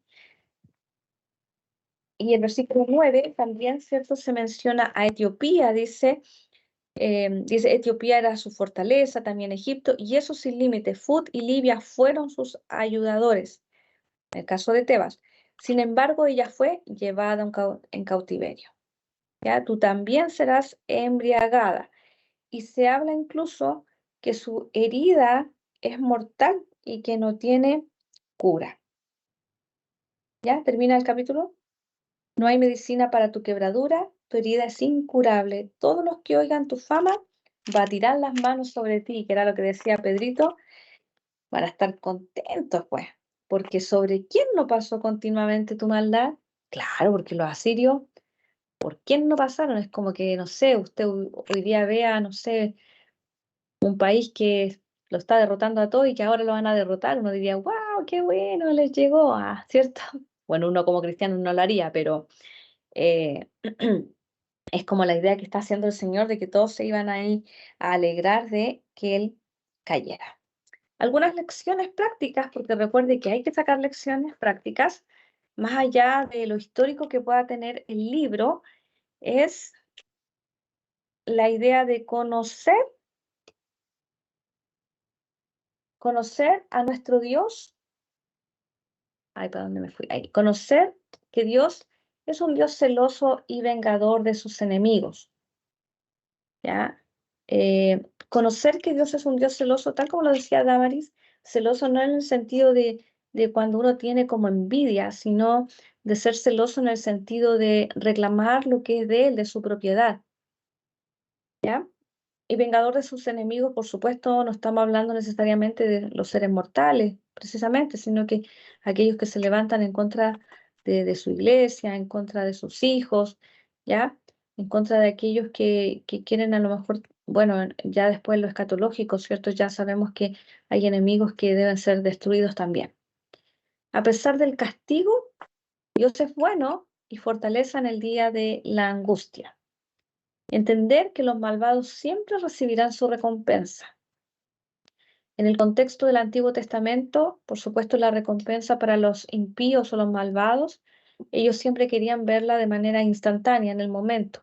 Y el versículo 9 también, ¿cierto? Se menciona a Etiopía, dice Etiopía era su fortaleza, también Egipto, y eso sin límite. Fut y Libia fueron sus ayudadores, en el caso de Tebas. Sin embargo, ella fue llevada en cautiverio. ¿Ya? Tú también serás embriagada. Y se habla incluso que su herida es mortal y que no tiene cura. ¿Ya? Termina el capítulo. No hay medicina para tu quebradura, tu herida es incurable. Todos los que oigan tu fama batirán las manos sobre ti, que era lo que decía Pedrito, van a estar contentos, pues. Porque ¿sobre quién no pasó continuamente tu maldad? Claro, porque los asirios, ¿por quién no pasaron? Es como que, no sé, usted hoy día vea, no sé, un país que lo está derrotando a todos y que ahora lo van a derrotar. Uno diría, wow, qué bueno, les llegó, ¿cierto? Bueno, uno como cristiano no lo haría, pero eh, es como la idea que está haciendo el Señor de que todos se iban ahí a alegrar de que Él cayera. Algunas lecciones prácticas, porque recuerde que hay que sacar lecciones prácticas, más allá de lo histórico que pueda tener el libro, es la idea de conocer a nuestro Dios. Ay, ¿para dónde me fui? Ahí. Conocer que Dios es un Dios celoso y vengador de sus enemigos. ¿Ya? Conocer que Dios es un Dios celoso, tal como lo decía Damaris, celoso no en el sentido de cuando uno tiene como envidia, sino de ser celoso en el sentido de reclamar lo que es de él, de su propiedad. ¿Ya? Y vengador de sus enemigos, por supuesto, no estamos hablando necesariamente de los seres mortales, precisamente, sino que aquellos que se levantan en contra de su iglesia, en contra de sus hijos, ¿ya? En contra de aquellos que quieren a lo mejor, bueno, ya después lo escatológico, ¿cierto? Ya sabemos que hay enemigos que deben ser destruidos también. A pesar del castigo, Dios es bueno y fortaleza en el día de la angustia. Entender que los malvados siempre recibirán su recompensa. En el contexto del Antiguo Testamento, por supuesto, la recompensa para los impíos o los malvados, ellos siempre querían verla de manera instantánea, en el momento,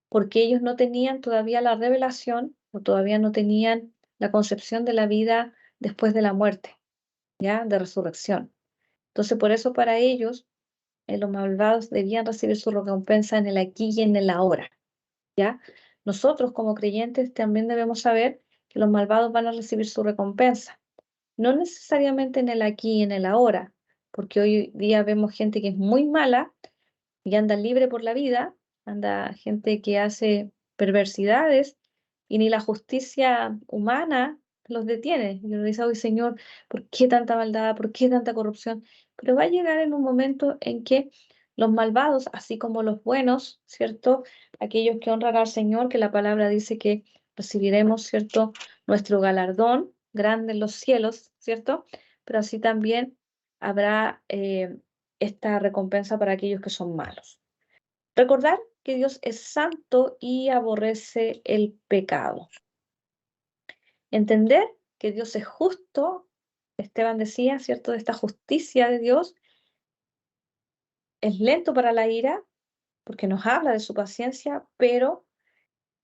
porque ellos no tenían todavía la revelación o todavía no tenían la concepción de la vida después de la muerte, ¿ya? De resurrección. Entonces, por eso para ellos, los malvados debían recibir su recompensa en el aquí y en el ahora. ¿Ya? Nosotros como creyentes también debemos saber que los malvados van a recibir su recompensa, no necesariamente en el aquí y en el ahora, porque hoy día vemos gente que es muy mala y anda libre por la vida, anda gente que hace perversidades y ni la justicia humana los detiene. Y uno dice, hoy Señor, ¿por qué tanta maldad? ¿Por qué tanta corrupción? Pero va a llegar en un momento en que los malvados, así como los buenos, ¿cierto? Aquellos que honran al Señor, que la palabra dice que recibiremos, ¿cierto? Nuestro galardón grande en los cielos, ¿cierto? Pero así también habrá esta recompensa para aquellos que son malos. Recordar que Dios es santo y aborrece el pecado. Entender que Dios es justo, Esteban decía, ¿cierto? De esta justicia de Dios, es lento para la ira, porque nos habla de su paciencia, pero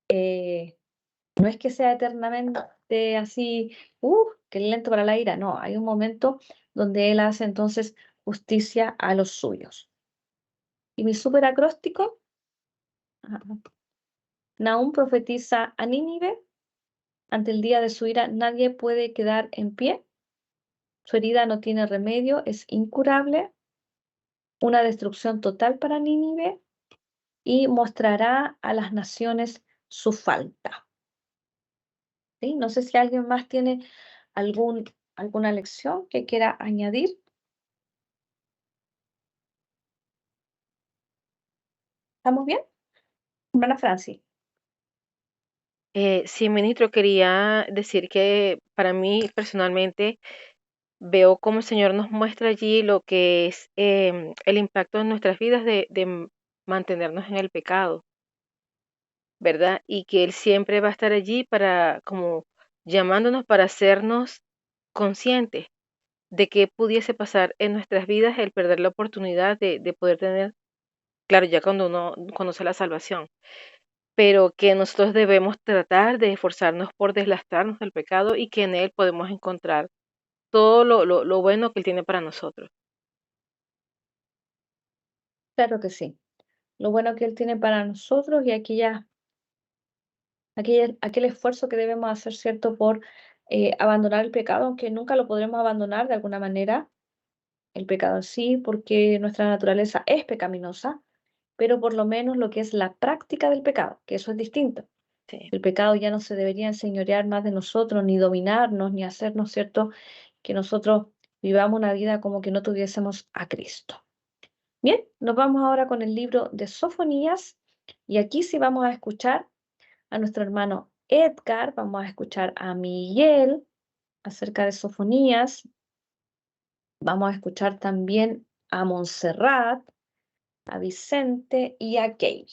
no es que sea eternamente así, que lento para la ira, no, hay un momento donde Él hace entonces justicia a los suyos. Y mi súper acróstico, Nahum profetiza a Nínive, ante el día de su ira nadie puede quedar en pie, su herida no tiene remedio, es incurable, una destrucción total para Nínive y mostrará a las naciones su falta. ¿Sí? No sé si alguien más tiene alguna lección que quiera añadir. ¿Estamos bien? Hermana Francis. Sí, ministro, quería decir que para mí personalmente veo cómo el Señor nos muestra allí lo que es el impacto en nuestras vidas de mantenernos en el pecado, ¿verdad? Y que Él siempre va a estar allí para, como llamándonos para hacernos conscientes de qué pudiese pasar en nuestras vidas el perder la oportunidad de poder tener, claro, ya cuando uno conoce la salvación, pero que nosotros debemos tratar de esforzarnos por deslastrarnos del pecado y que en Él podemos encontrar todo lo bueno que Él tiene para nosotros. Claro que sí. Lo bueno que Él tiene para nosotros y aquel esfuerzo que debemos hacer, ¿cierto? Por abandonar el pecado, aunque nunca lo podremos abandonar de alguna manera, el pecado en sí, porque nuestra naturaleza es pecaminosa, pero por lo menos lo que es la práctica del pecado, que eso es distinto. Sí. El pecado ya no se debería enseñorear más de nosotros, ni dominarnos, ni hacernos, ¿cierto? Que nosotros vivamos una vida como que no tuviésemos a Cristo. Bien, nos vamos ahora con el libro de Sofonías y aquí sí vamos a escuchar a nuestro hermano Edgar, vamos a escuchar a Miguel acerca de Sofonías, vamos a escuchar también a Montserrat, a Vicente y a Kay.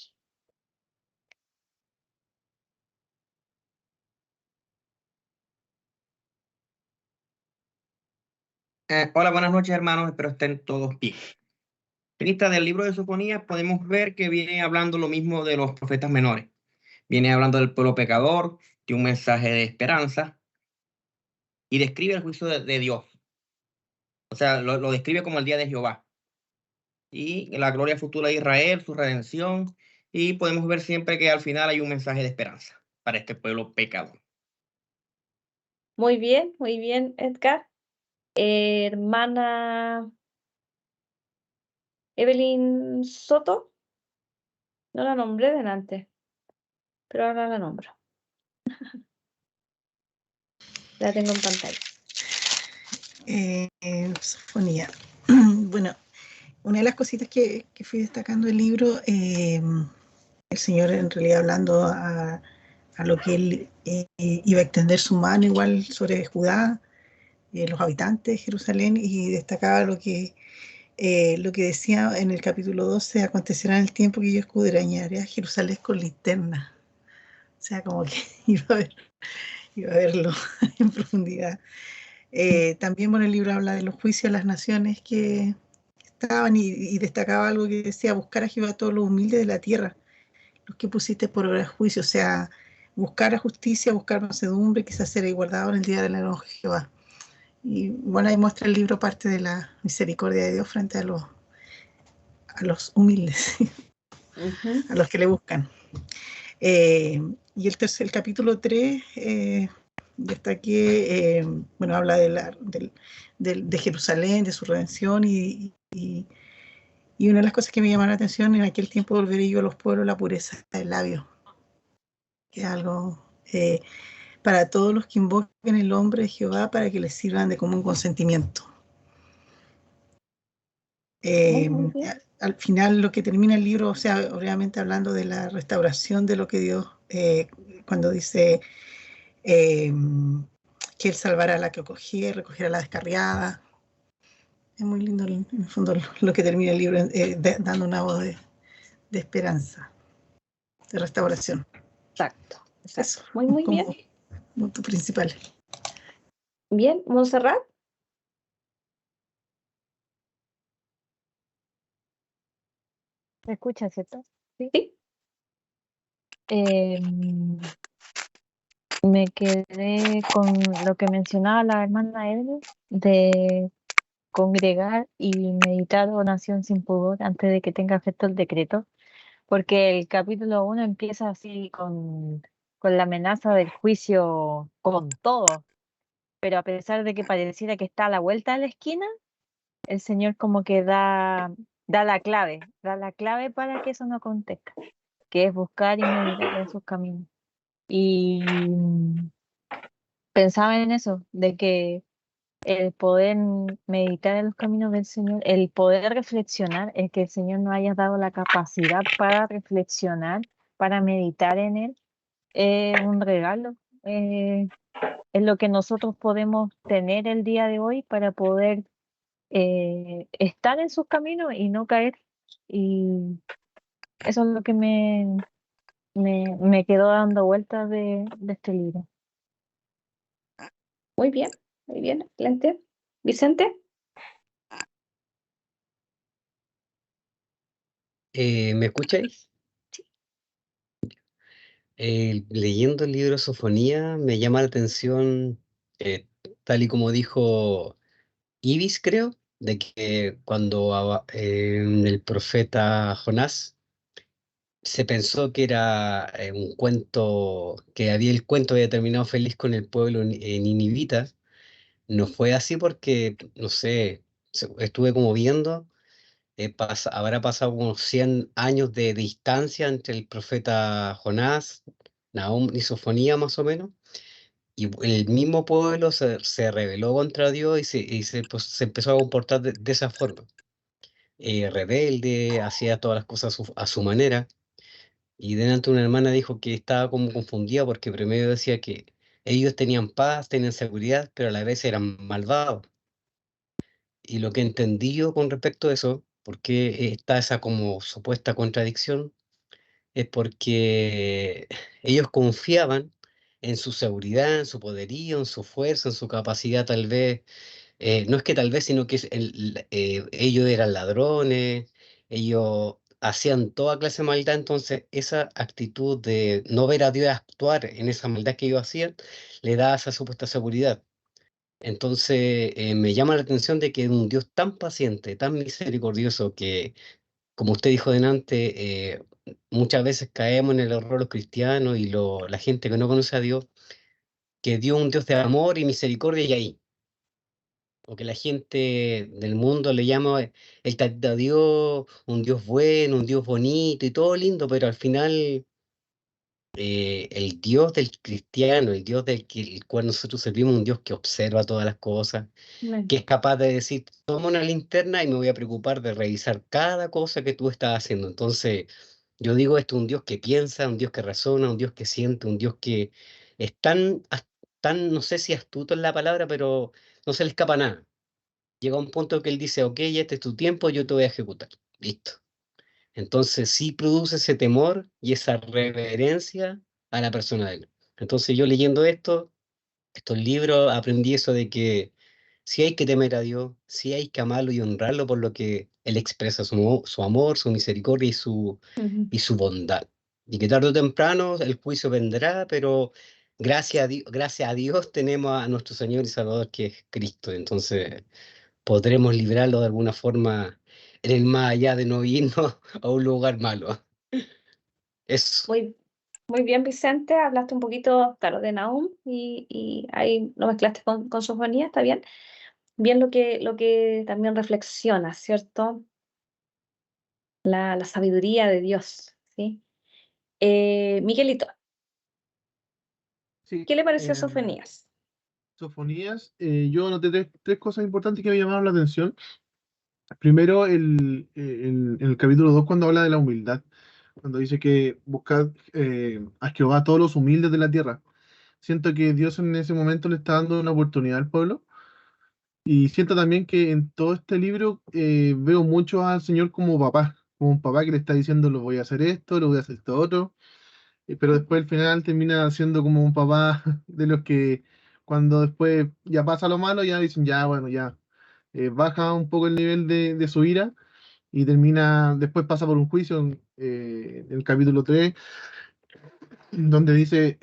Hola, buenas noches, hermanos. Espero estén todos bien. Ministra, del libro de Sofonías podemos ver que viene hablando lo mismo de los profetas menores. Viene hablando del pueblo pecador, de un mensaje de esperanza y describe el juicio de Dios. O sea, lo describe como el día de Jehová y la gloria futura de Israel, su redención. Y podemos ver siempre que al final hay un mensaje de esperanza para este pueblo pecador. Muy bien, Edgar. Hermana Evelyn Soto, no la nombré delante, pero ahora la nombro. La tengo en pantalla. Sofonía. Bueno, una de las cositas que fui destacando del libro, el Señor en realidad hablando a lo que Él iba a extender su mano igual sobre Judá, los habitantes de Jerusalén, y destacaba lo que decía en el capítulo 12: acontecerá en el tiempo que yo escudriñaré a Jerusalén con linterna. O sea, como que iba a verlo en profundidad. También, bueno, el libro habla de los juicios a las naciones que estaban y destacaba algo que decía: buscar a Jehová a todos los humildes de la tierra, los que pusiste por obra de juicio. O sea, buscar a justicia, buscar mansedumbre, quizás ser guardado en el día del enojo de Jehová. Y bueno, ahí muestra el libro parte de la misericordia de Dios frente a los humildes, a los que le buscan. Y el capítulo 3, destaqué, bueno, habla de Jerusalén, de su redención, y una de las cosas que me llamaron la atención: en aquel tiempo volveré yo a los pueblos la pureza del labio, que es algo para todos los que invoquen el nombre de Jehová, para que les sirvan de común consentimiento. Al final, lo que termina el libro, o sea, obviamente hablando de la restauración de lo que Dios, cuando dice que Él salvará a la que acogiera, recogerá a la descarriada. Es muy lindo, en el fondo, lo que termina el libro, dando una voz de esperanza, de restauración. Exacto. Eso, Muy bien. Punto principal. Bien, Montserrat. ¿Me escucha, cierto? Sí. Me quedé con lo que mencionaba la hermana Evelyn, de congregar y meditar oración sin pudor antes de que tenga efecto el decreto, porque el capítulo 1 empieza así con la amenaza del juicio con todo, pero a pesar de que pareciera que está a la vuelta de la esquina, el Señor como que da la clave para que eso no acontezca, que es buscar y meditar en sus caminos. Y pensaba en eso, de que el poder meditar en los caminos del Señor, el poder reflexionar, el que el Señor nos haya dado la capacidad para reflexionar, para meditar en Él, es un regalo. Es lo que nosotros podemos tener el día de hoy para poder estar en sus caminos y no caer. Y eso es lo que me quedó dando vueltas de este libro. Muy bien, excelente. Vicente, ¿Me escucháis? Leyendo el libro Sofonía me llama la atención, tal y como dijo Ibis, creo, de que cuando el profeta Jonás se pensó que era un cuento, que había el cuento había terminado feliz con el pueblo ninivita. No fue así porque, no sé, estuve como viendo, habrá pasado unos 100 años de distancia entre el profeta Jonás, Nahum y Sofonía más o menos, y el mismo pueblo se rebeló contra Dios pues, se empezó a comportar de esa forma. Rebelde, hacía todas las cosas a su manera. Y delante una hermana dijo que estaba como confundida porque primero decía que ellos tenían paz, tenían seguridad, pero a la vez eran malvados. Y lo que entendí yo con respecto a eso, porque está esa como supuesta contradicción, es porque ellos confiaban en su seguridad, en su poderío, en su fuerza, en su capacidad tal vez. No es que tal vez, sino que ellos eran ladrones, ellos hacían toda clase de maldad, entonces esa actitud de no ver a Dios actuar en esa maldad que ellos hacían, le da esa supuesta seguridad. Entonces me llama la atención de que un Dios tan paciente, tan misericordioso, que como usted dijo delante, muchas veces caemos en el error los cristianos y la gente que no conoce a Dios, que Dios es un Dios de amor y misericordia y ahí. O que la gente del mundo le llama el tata Dios, un Dios bueno, un Dios bonito y todo lindo, pero al final el Dios del cristiano, el Dios el cual nosotros servimos, un Dios que observa todas las cosas, Amén. que es capaz de decir, toma una linterna y me voy a preocupar de revisar cada cosa que tú estás haciendo. Entonces, yo digo, esto es un Dios que piensa, un Dios que razona, un Dios que siente, un Dios que es tan, no sé si astuto es la palabra, pero no se le escapa nada. Llega un punto que él dice, ok, este es tu tiempo, yo te voy a ejecutar. Listo. Entonces sí produce ese temor y esa reverencia a la persona de él. Entonces yo leyendo estos libros, aprendí eso de que sí hay que temer a Dios, sí hay que amarlo y honrarlo por lo que Él expresa su amor, su misericordia Ujú. y su bondad. Y que tarde o temprano el juicio vendrá, pero gracias a Dios tenemos a nuestro Señor y Salvador que es Cristo. Entonces podremos librarlo de alguna forma en el más allá de no irnos a un lugar malo. Eso. Muy bien, Vicente, hablaste un poquito, claro, de Nahum y ahí lo mezclaste con Sofonía, está bien. Bien lo que también reflexiona, ¿cierto? La sabiduría de Dios, ¿sí? Miguelito, Sí, ¿qué le pareció Sofonías? Sofonías, yo noté tres cosas importantes que me llamaron la atención. Primero, en el capítulo 2 cuando habla de la humildad, cuando dice que buscad a Jehová a todos los humildes de la tierra. Siento que Dios en ese momento le está dando una oportunidad al pueblo y siento también que en todo este libro veo mucho al Señor como papá, como un papá que le está diciendo, lo voy a hacer esto, lo voy a hacer esto otro. Pero después al final termina siendo como un papá de los que cuando después ya pasa lo malo, ya dicen, ya, bueno, ya baja un poco el nivel de su ira y termina, después pasa por un juicio en el capítulo 3 donde dice,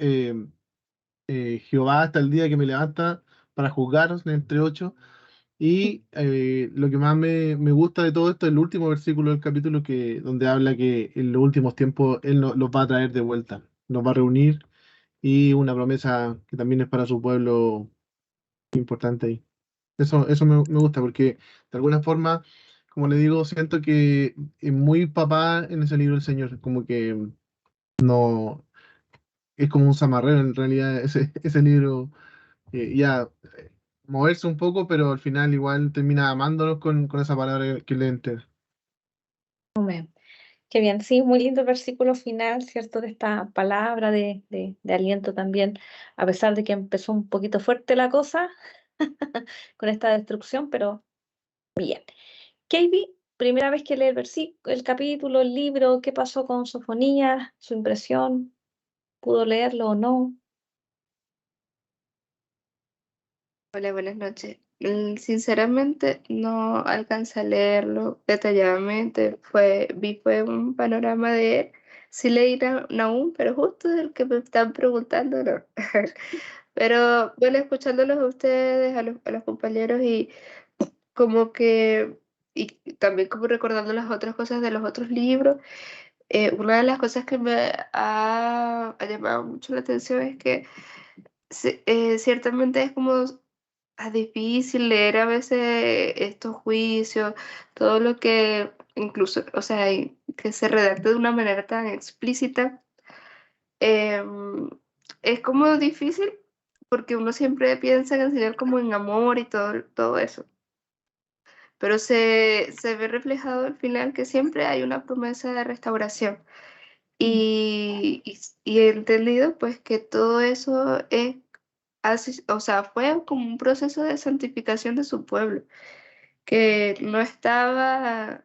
Jehová hasta el día que me levanta para juzgaros entre ocho. Y lo que más me gusta de todo esto es el último versículo del capítulo donde habla que en los últimos tiempos Él los va a traer de vuelta, nos va a reunir y una promesa que también es para su pueblo importante ahí. Eso me gusta porque de alguna forma, como le digo, siento que es muy papá en ese libro el Señor, como que no es como un zamarrero en realidad ese libro. Ya moverse un poco, pero al final igual termina amándolos con esa palabra que le entera. Amén. Qué bien, sí, muy lindo el versículo final, ¿cierto? De esta palabra de aliento también, a pesar de que empezó un poquito fuerte la cosa con esta destrucción, pero bien. Katie, primera vez que lee el versículo, el capítulo, el libro, ¿qué pasó con Sofonías? ¿Su impresión? ¿Pudo leerlo o no? Hola, buenas noches. Sinceramente no alcancé a leerlo detalladamente. Fue un panorama de él. Sí leí Nahum, pero justo del que me están preguntando, no. Pero bueno, escuchándolos a ustedes, a los compañeros y como que, y también como recordando las otras cosas de los otros libros, una de las cosas que me ha llamado mucho la atención es que ciertamente es como difícil leer a veces estos juicios, todo lo que incluso, o sea, que se redacte de una manera tan explícita, em, es como difícil porque uno siempre piensa en el Señor como en amor y todo eso, pero se ve reflejado al final que siempre hay una promesa de restauración. Y he entendido pues que todo eso es así, o sea, fue como un proceso de santificación de su pueblo, que no lo estaba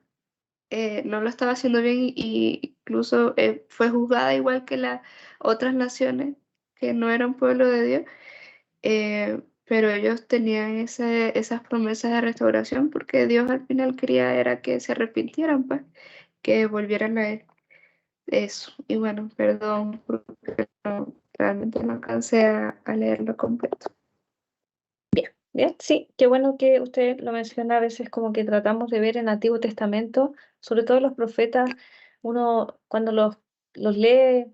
haciendo bien y incluso fue juzgada igual que las otras naciones que no eran pueblo de Dios, pero ellos tenían esas promesas de restauración porque Dios al final quería era que se arrepintieran, pues, que volvieran a Él. Eso, y bueno, perdón porque realmente no alcancé a leerlo completo. Bien, sí, qué bueno que usted lo menciona. A veces como que tratamos de ver en el Antiguo Testamento, sobre todo los profetas, uno cuando los lee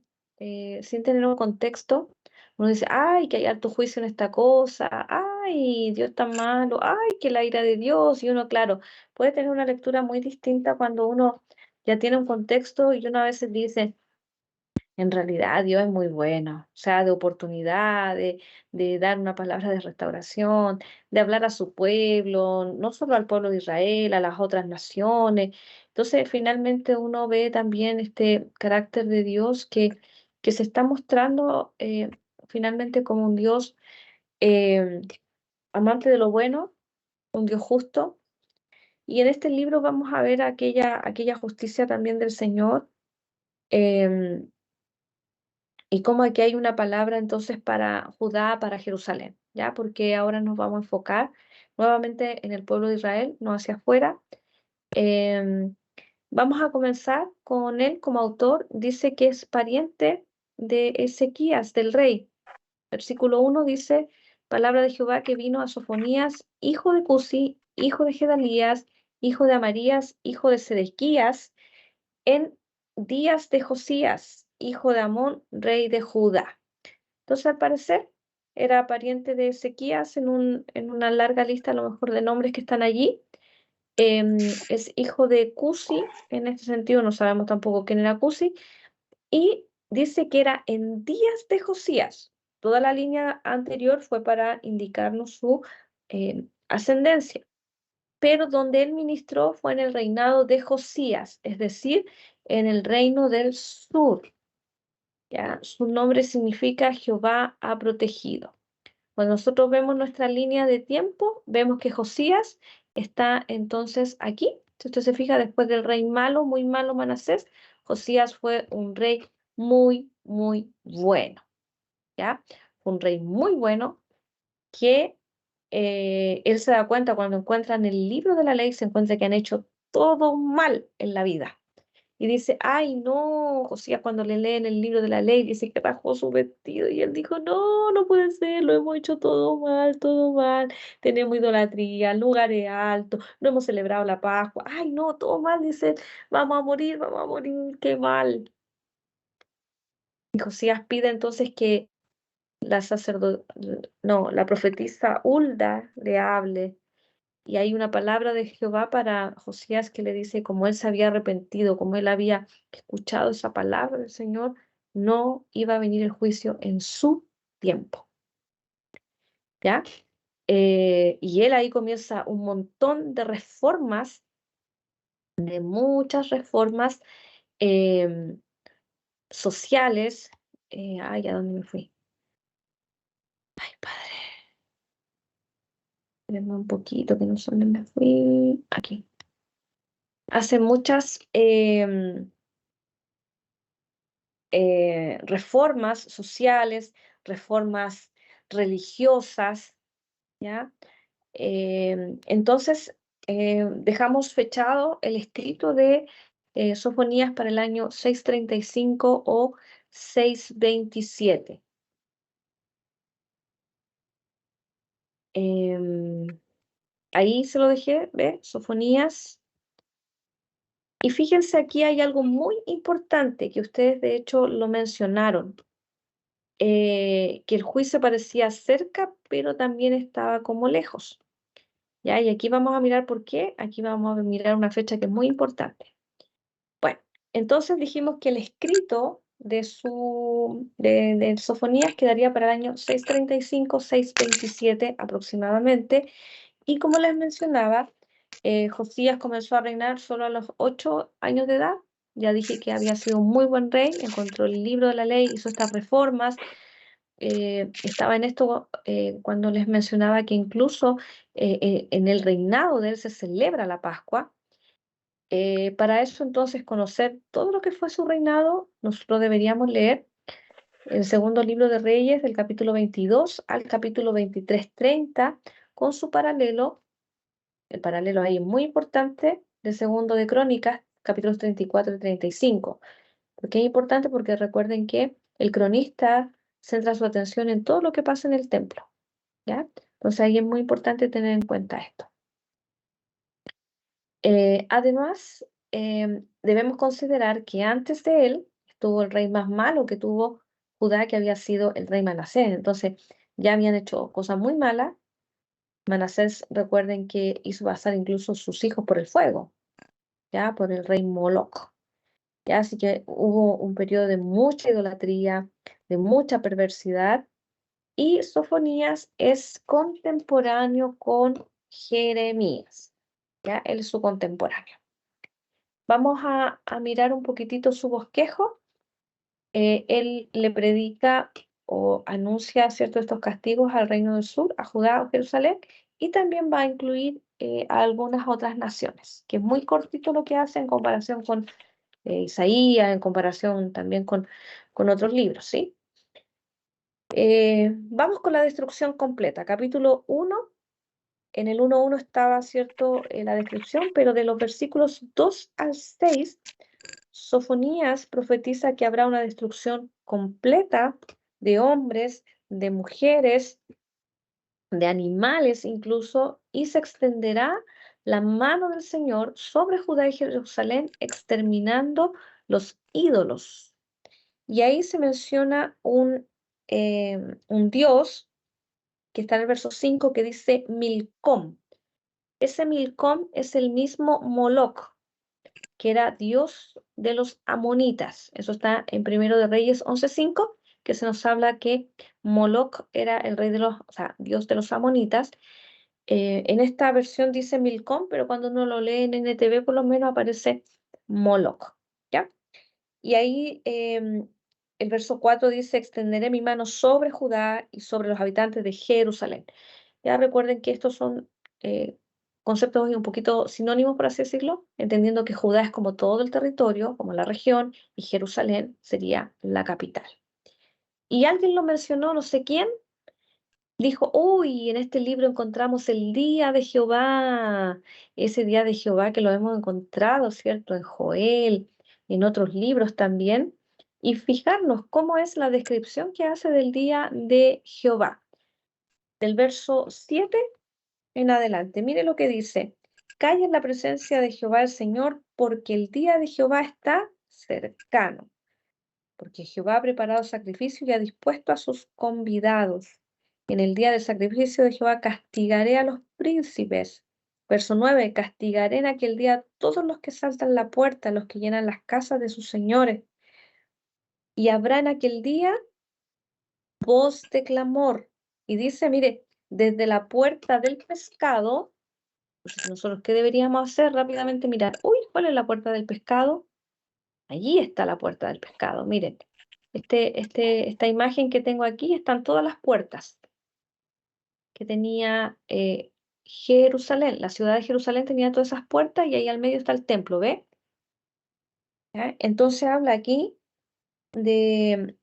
sin tener un contexto, uno dice, ay, que hay alto juicio en esta cosa, ay, Dios tan malo, ay, que la ira de Dios, y uno, claro, puede tener una lectura muy distinta cuando uno ya tiene un contexto y uno a veces dice, en realidad Dios es muy bueno, o sea, de oportunidad, de dar una palabra de restauración, de hablar a su pueblo, no solo al pueblo de Israel, a las otras naciones. Entonces, finalmente uno ve también este carácter de Dios que se está mostrando finalmente como un Dios eh, amante de lo bueno, un Dios justo. Y en este libro vamos a ver aquella justicia también del Señor. em, Y como aquí hay una palabra entonces para Judá, para Jerusalén, ¿ya? Porque ahora nos vamos a enfocar nuevamente en el pueblo de Israel, no hacia afuera. Em, Vamos a comenzar con él como autor. Dice que es pariente de Ezequías, del rey. Versículo 1 dice, palabra de Jehová que vino a Sofonías, hijo de Cusi, hijo de Gedalías, hijo de Amarías, hijo de Sedequías, en días de Josías, hijo de Amón, rey de Judá. Entonces, al parecer, era pariente de Ezequías en una larga lista, a lo mejor, de nombres que están allí. Es hijo de Cusi, en este sentido no sabemos tampoco quién era Cusi, y dice que era en días de Josías. Toda la línea anterior fue para indicarnos su ascendencia, pero donde él ministró fue en el reinado de Josías, es decir, en el reino del sur. ¿Ya? Su nombre significa Jehová ha protegido. Cuando nosotros vemos nuestra línea de tiempo, vemos que Josías está entonces aquí. Si usted se fija, después del rey malo, muy malo Manasés, Josías fue un rey muy, muy bueno. ¿Ya? Fue un rey muy bueno que él se da cuenta cuando encuentra en el libro de la ley, se encuentra que han hecho todo mal en la vida. Y dice, ay, no, Josías cuando le leen el libro de la ley, dice que rasgó su vestido. Y él dijo, no, no puede ser, lo hemos hecho todo mal. Tenemos idolatría, lugares altos, no hemos celebrado la Pascua. Ay, no, todo mal, dice, vamos a morir, qué mal. Y Josías pide entonces que la profetisa Hulda le hable. Y hay una palabra de Jehová para Josías que le dice, como él se había arrepentido, como él había escuchado esa palabra del Señor, no iba a venir el juicio en su tiempo. ¿Ya? Y él ahí comienza un montón de reformas, de muchas reformas sociales. Ay, ¿a dónde me fui? Ay, padre. Espérenme un poquito, que no sé dónde me fui. Aquí. Hace muchas reformas sociales, reformas religiosas, ¿ya? Entonces, dejamos fechado el escrito de Sofonías para el año 635 o 627. Ahí se lo dejé, ¿ve? Sofonías. Y fíjense, aquí hay algo muy importante que ustedes de hecho lo mencionaron, que el juicio parecía cerca, pero también estaba como lejos. ¿Ya? Y aquí vamos a mirar por qué. Aquí vamos a mirar una fecha que es muy importante. Bueno, entonces dijimos que el escrito de Sofonías quedaría para el año 635, 627 aproximadamente. Y como les mencionaba, Josías comenzó a reinar solo a los 8 años de edad. Ya dije que había sido un muy buen rey, encontró el libro de la ley, hizo estas reformas. Estaba en esto cuando les mencionaba que incluso en el reinado de él se celebra la Pascua. Para eso entonces conocer todo lo que fue su reinado, nosotros deberíamos leer el segundo libro de Reyes del capítulo 22 al capítulo 23-30 con su paralelo. El paralelo ahí es muy importante del segundo de Crónicas, capítulos 34 y 35. ¿Por qué es importante? Porque recuerden que el cronista centra su atención en todo lo que pasa en el templo, ¿ya? Entonces ahí es muy importante tener en cuenta esto. Además, debemos considerar que antes de él estuvo el rey más malo que tuvo Judá, que había sido el rey Manasés. Entonces ya habían hecho cosas muy malas. Manasés, recuerden que hizo pasar incluso sus hijos por el fuego, ya por el rey Moloc. ¿Ya? Así que hubo un periodo de mucha idolatría, de mucha perversidad, y Sofonías es contemporáneo con Jeremías, ¿ya? Él es su contemporáneo. Vamos a mirar un poquitito su bosquejo. Él le predica o anuncia ciertos estos castigos al reino del sur, a Judá o Jerusalén, y también va a incluir a algunas otras naciones, que es muy cortito lo que hace en comparación con Isaías, en comparación también con otros libros, ¿sí? Vamos con la destrucción completa. Capítulo 1, en el 1.1 estaba, ¿cierto?, la descripción, pero de los versículos 2 al 6, Sofonías profetiza que habrá una destrucción completa de hombres, de mujeres, de animales incluso, y se extenderá la mano del Señor sobre Judá y Jerusalén, exterminando los ídolos. Y ahí se menciona un dios que está en el verso 5 que dice Milcom. Ese Milcom es el mismo Moloc, que era dios de los amonitas. Eso está en Primero de Reyes 11:5, que se nos habla que Moloc era el rey de los, o sea, dios de los amonitas. En esta versión dice Milcom, pero cuando uno lo lee en NTV por lo menos aparece Moloc, ¿ya? Y ahí el verso 4 dice, extenderé mi mano sobre Judá y sobre los habitantes de Jerusalén. Ya recuerden que estos son conceptos un poquito sinónimos, por así decirlo, entendiendo que Judá es como todo el territorio, como la región, y Jerusalén sería la capital. Y alguien lo mencionó, no sé quién, dijo, uy, en este libro encontramos el día de Jehová, ese día de Jehová que lo hemos encontrado, ¿cierto? En Joel, en otros libros también, y fijarnos cómo es la descripción que hace del día de Jehová. Del verso 7 en adelante, mire lo que dice, calla en la presencia de Jehová el Señor, porque el día de Jehová está cercano, porque Jehová ha preparado sacrificio y ha dispuesto a sus convidados. En el día del sacrificio de Jehová castigaré a los príncipes. Verso 9, castigaré en aquel día a todos los que saltan la puerta, los que llenan las casas de sus señores. Y habrá en aquel día voz de clamor. Y dice, mire, desde la puerta del pescado. Pues nosotros, ¿qué deberíamos hacer? Rápidamente mirar. Uy, ¿cuál es la puerta del pescado? Allí está la puerta del pescado. Miren, esta imagen que tengo aquí, están todas las puertas que tenía Jerusalén. La ciudad de Jerusalén tenía todas esas puertas y ahí al medio está el templo, ¿ve? ¿Ya? Entonces habla aquí de...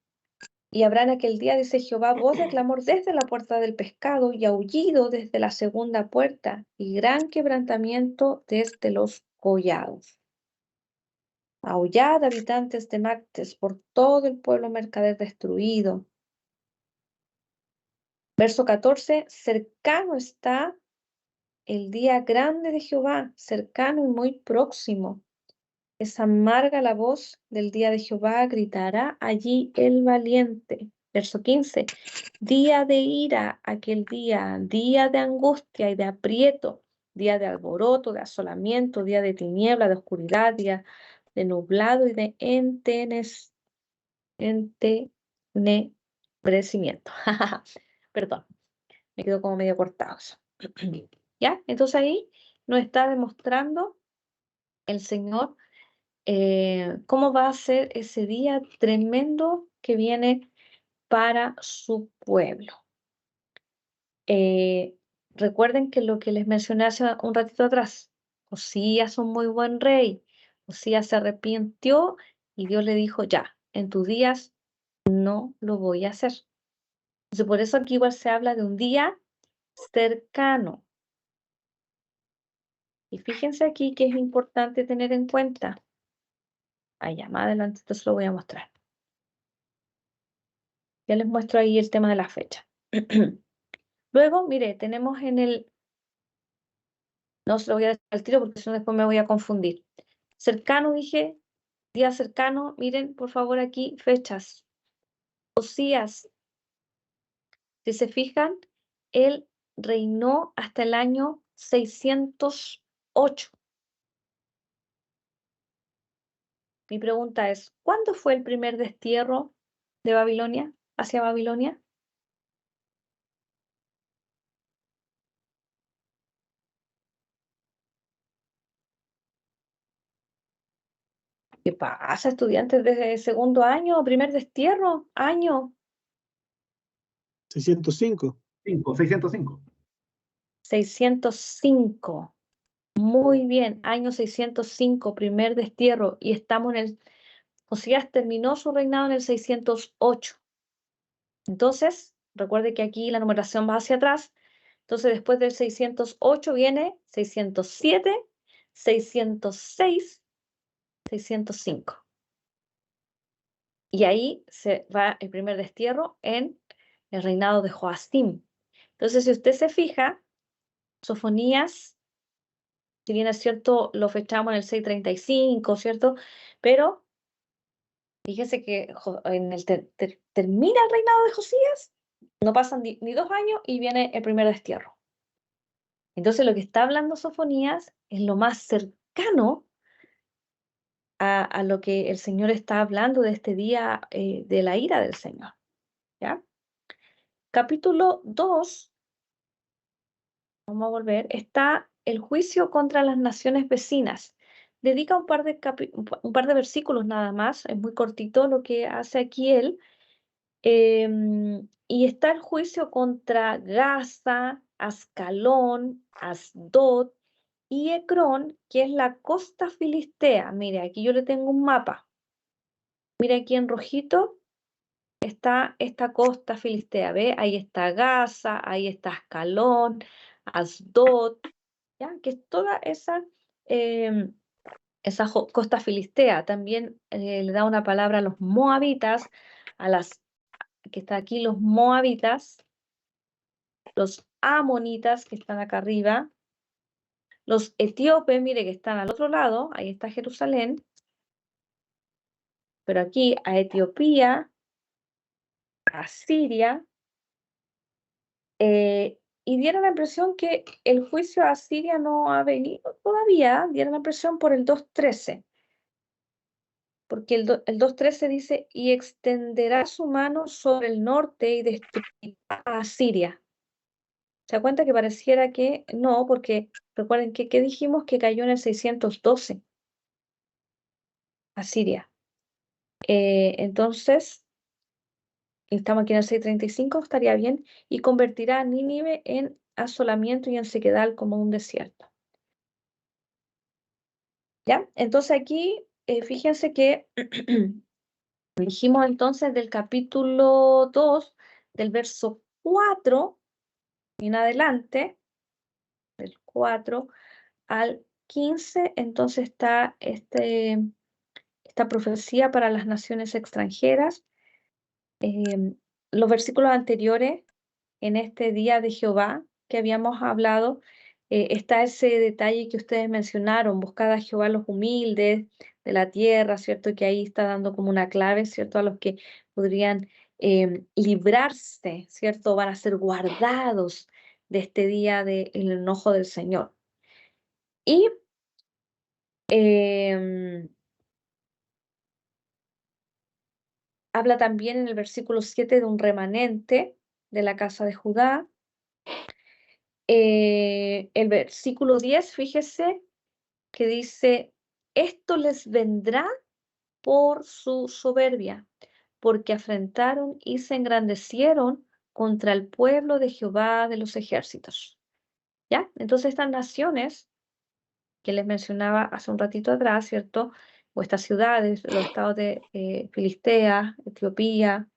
Y habrá en aquel día, dice Jehová, voz de clamor desde la puerta del pescado y aullido desde la segunda puerta y gran quebrantamiento desde los collados. Aullad, habitantes de Mactes, por todo el pueblo mercader destruido. Verso 14, cercano está el día grande de Jehová, cercano y muy próximo. Es amarga la voz del día de Jehová, gritará allí el valiente. Verso 15, día de ira, aquel día de angustia y de aprieto, día de alboroto, de asolamiento, día de tiniebla, de oscuridad, día de nublado y de entenebrecimiento. Perdón, me quedo como medio cortado eso. ¿Ya? Entonces ahí nos está demostrando el Señor cómo va a ser ese día tremendo que viene para su pueblo. Recuerden que lo que les mencioné hace un ratito atrás, Josías es un muy buen rey, Josías se arrepintió y Dios le dijo, ya, en tus días no lo voy a hacer. Entonces, por eso aquí igual se habla de un día cercano. Y fíjense aquí que es importante tener en cuenta. Allá más adelante se lo voy a mostrar. Ya les muestro ahí el tema de la fecha. Luego, mire, tenemos en el... No se lo voy a decir al tiro porque si no después me voy a confundir. Cercano, dije, día cercano. Miren, por favor, aquí fechas. Josías, si se fijan, él reinó hasta el año 608. Mi pregunta es, ¿cuándo fue el primer destierro de Babilonia, hacia Babilonia? ¿Qué pasa, estudiantes de segundo año, primer destierro, año? 605. 605. 605. Muy bien, año 605, primer destierro, y estamos en el... Josías terminó su reinado en el 608. Entonces, recuerde que aquí la numeración va hacia atrás. Entonces, después del 608 viene 607, 606, 605. Y ahí se va el primer destierro en el reinado de Joacim. Entonces, si usted se fija, Sofonías, si bien es cierto, lo fechamos en el 635, ¿cierto? Pero fíjese que en el termina el reinado de Josías, no pasan ni 2 años y viene el primer destierro. Entonces lo que está hablando Sofonías es lo más cercano a lo que el Señor está hablando de este día de la ira del Señor. ¿Ya? Capítulo 2, vamos a volver, está el juicio contra las naciones vecinas. Dedica un par de versículos nada más, es muy cortito lo que hace aquí él. Y está el juicio contra Gaza, Ascalón, Asdod y Ecrón, que es la costa filistea. Mire, aquí yo le tengo un mapa. Mire aquí en rojito está esta costa filistea, ¿ve? Ahí está Gaza, ahí está Ascalón, Asdod, ¿ya? Que es toda esa costa filistea. También le da una palabra a los moabitas, que está aquí los moabitas, los amonitas que están acá arriba, los etíopes, mire que están al otro lado, ahí está Jerusalén, pero aquí a Etiopía, a Siria, y dieron la impresión que el juicio a Siria no ha venido todavía, dieron la impresión por el 2.13, porque el 2.13 dice, y extenderá su mano sobre el norte y destruirá a Siria. ¿Se da cuenta que pareciera que no? Porque recuerden que ¿qué dijimos? Que cayó en el 612 Asiria. Entonces, estamos aquí en el 635, estaría bien, y convertirá a Nínive en asolamiento y en sequedal como un desierto. ¿Ya? Entonces aquí, fíjense que dijimos entonces del capítulo 2, del verso 4 en adelante, del 4 al 15, entonces está esta profecía para las naciones extranjeras. Los versículos anteriores, en este día de Jehová que habíamos hablado, está ese detalle que ustedes mencionaron: buscad a Jehová los humildes de la tierra, ¿cierto? Que ahí está dando como una clave, ¿cierto? A los que podrían librarse, ¿cierto? Van a ser guardados de este día del enojo del Señor. Y habla también en el versículo 7 de un remanente de la casa de Judá. El versículo 10, fíjese que dice: esto les vendrá por su soberbia, porque afrentaron y se engrandecieron contra el pueblo de Jehová de los ejércitos. ¿Ya? Entonces estas naciones que les mencionaba hace un ratito atrás, ¿cierto? O estas ciudades, los estados de Filistea, Etiopía,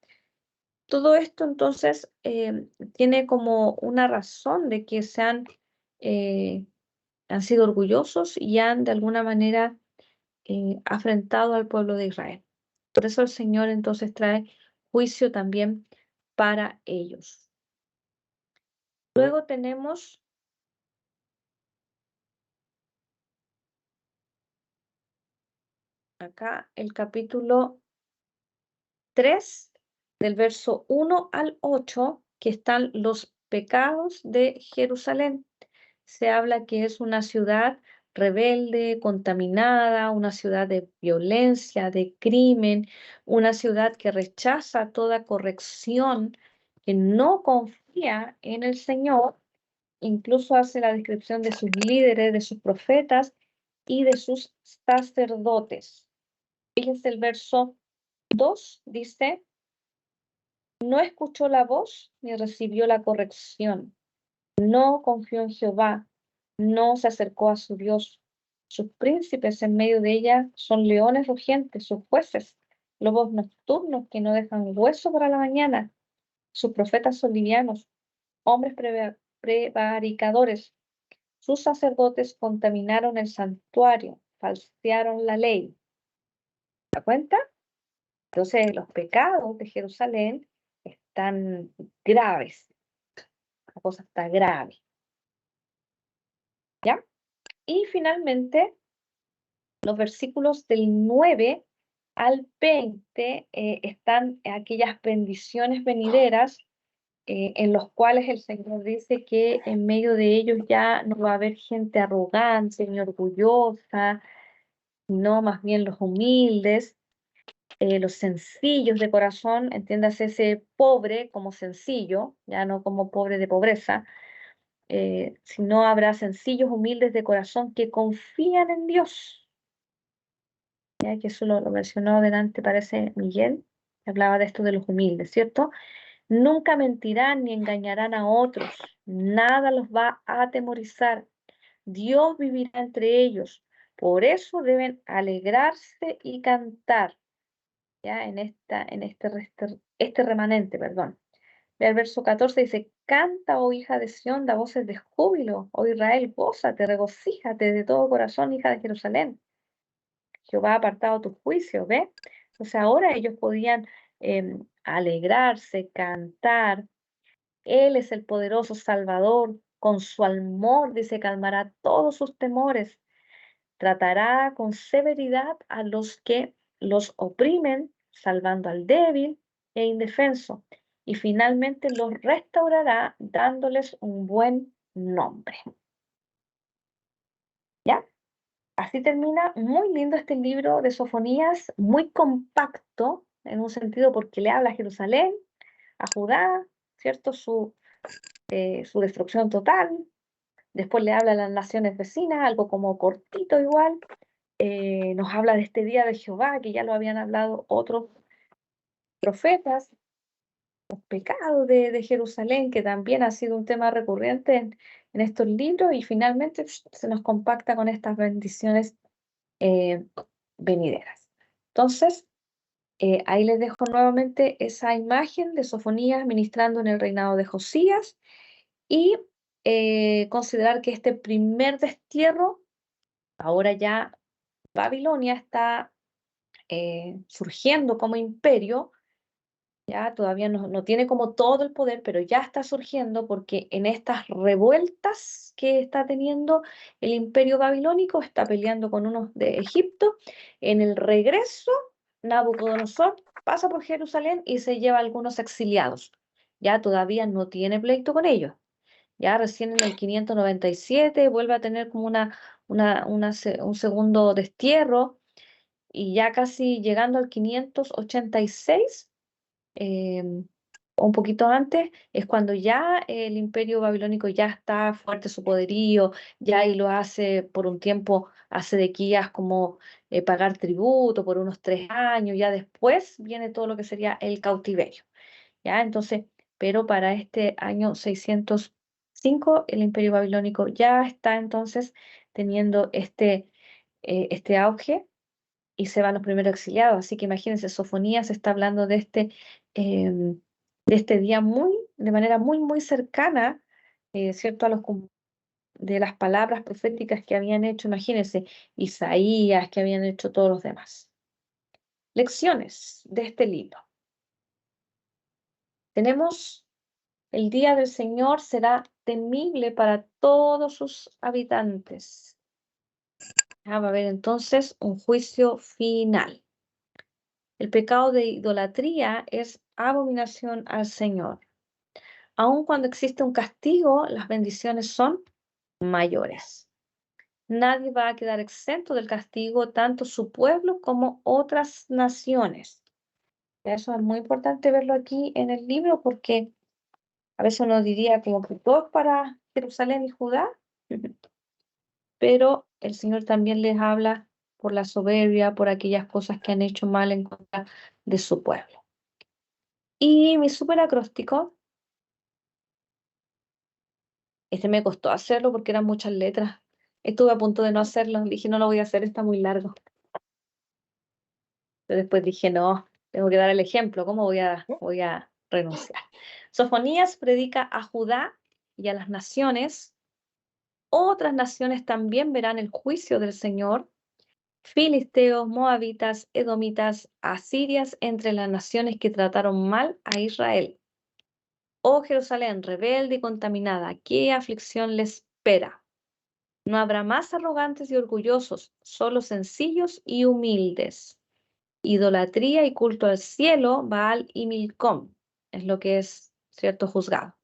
todo esto entonces tiene como una razón de que han sido orgullosos y han de alguna manera afrentado al pueblo de Israel. Por eso el Señor entonces trae juicio también para ellos. Luego tenemos acá el capítulo 3, del verso 1 al 8, que están los pecados de Jerusalén. Se habla que es una ciudad rebelde, contaminada, una ciudad de violencia, de crimen, una ciudad que rechaza toda corrección, que no confía en el Señor. Incluso hace la descripción de sus líderes, de sus profetas y de sus sacerdotes. Fíjense el verso 2, dice: no escuchó la voz ni recibió la corrección. No confió en Jehová, no se acercó a su Dios. Sus príncipes en medio de ella son leones rugientes, sus jueces, lobos nocturnos que no dejan hueso para la mañana. Sus profetas son livianos, hombres prevaricadores. Sus sacerdotes contaminaron el santuario, falsearon la ley. ¿Se da cuenta? Entonces los pecados de Jerusalén están graves. La cosa está grave. ¿Ya? Y finalmente, los versículos del 9 al 20 están aquellas bendiciones venideras en los cuales el Señor dice que en medio de ellos ya no va a haber gente arrogante ni orgullosa, no, más bien los humildes, los sencillos de corazón, entiéndase ese pobre como sencillo, ya no como pobre de pobreza, sino habrá sencillos, humildes de corazón que confían en Dios. Ya que eso lo mencionó delante, parece Miguel, que hablaba de esto de los humildes, ¿cierto? Nunca mentirán ni engañarán a otros, nada los va a atemorizar. Dios vivirá entre ellos, por eso deben alegrarse y cantar, ya en este remanente, perdón. Ve al verso 14, dice: canta, oh hija de Sión, da voces de júbilo, oh Israel, gózate, regocíjate de todo corazón, hija de Jerusalén. Jehová ha apartado tus juicios, ¿ves? Entonces ahora ellos podían alegrarse, cantar. Él es el poderoso Salvador, con su amor, dice, calmará todos sus temores. Tratará con severidad a los que los oprimen, salvando al débil e indefenso. Y finalmente los restaurará dándoles un buen nombre. ¿Ya? Así termina. Muy lindo este libro de Sofonías, muy compacto en un sentido porque le habla a Jerusalén, a Judá, ¿cierto? Su su destrucción total. Después le habla a las naciones vecinas, algo como cortito igual. Nos habla de este día de Jehová, que ya lo habían hablado otros profetas. Los pecados de Jerusalén, que también ha sido un tema recurrente en estos libros, y finalmente se nos compacta con estas bendiciones venideras. Entonces, ahí les dejo nuevamente esa imagen de Sofonías ministrando en el reinado de Josías, y considerar que este primer destierro, ahora ya Babilonia está surgiendo como imperio. Ya todavía no tiene como todo el poder, pero ya está surgiendo, porque en estas revueltas que está teniendo el imperio babilónico, está peleando con unos de Egipto. En el regreso, Nabucodonosor pasa por Jerusalén y se lleva a algunos exiliados. Ya todavía no tiene pleito con ellos. Ya recién en el 597 vuelve a tener como un segundo destierro, y ya casi llegando al 586, un poquito antes, es cuando ya el imperio babilónico ya está fuerte su poderío, ya y lo hace por un tiempo a Sedequías como pagar tributo por unos 3 años. Ya después viene todo lo que sería el cautiverio. ¿Ya? Entonces, pero para este año 605 el imperio babilónico ya está entonces teniendo este auge, y se van los primeros exiliados. Así que imagínense, Sofonías está hablando de este día de manera muy cercana, ¿cierto? De las palabras proféticas que habían hecho, imagínense, Isaías, que habían hecho todos los demás. Lecciones de este libro. Tenemos: el día del Señor será temible para todos sus habitantes. Va a haber entonces un juicio final. El pecado de idolatría es abominación al Señor. Aun cuando existe un castigo, las bendiciones son mayores. Nadie va a quedar exento del castigo, tanto su pueblo como otras naciones. Eso es muy importante verlo aquí en el libro, porque a veces uno diría como que todo es para Jerusalén y Judá, pero el Señor también les habla por la soberbia, por aquellas cosas que han hecho mal en contra de su pueblo. Y mi súper acróstico, este me costó hacerlo porque eran muchas letras. Estuve a punto de no hacerlo, dije no lo voy a hacer, está muy largo. Pero después dije no, tengo que dar el ejemplo, ¿cómo voy a renunciar? Sofonías predica a Judá y a las naciones. Otras naciones también verán el juicio del Señor: filisteos, moabitas, edomitas, asirias, entre las naciones que trataron mal a Israel. Oh Jerusalén, rebelde y contaminada, ¿qué aflicción le espera? No habrá más arrogantes y orgullosos, solo sencillos y humildes. Idolatría y culto al cielo, Baal y Milcom, es lo que es, cierto, juzgado.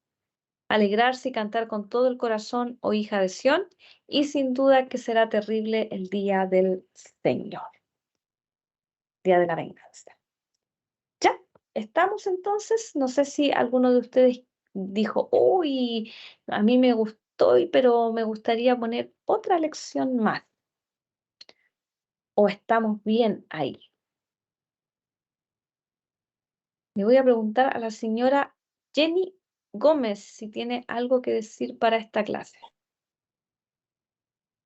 Alegrarse y cantar con todo el corazón, oh hija de Sión, y sin duda que será terrible el día del Señor, día de la venganza. Ya, estamos entonces. No sé si alguno de ustedes dijo, uy, a mí me gustó, pero me gustaría poner otra lección más. ¿O estamos bien ahí? Le voy a preguntar a la señora Jenny Gómez si tiene algo que decir para esta clase,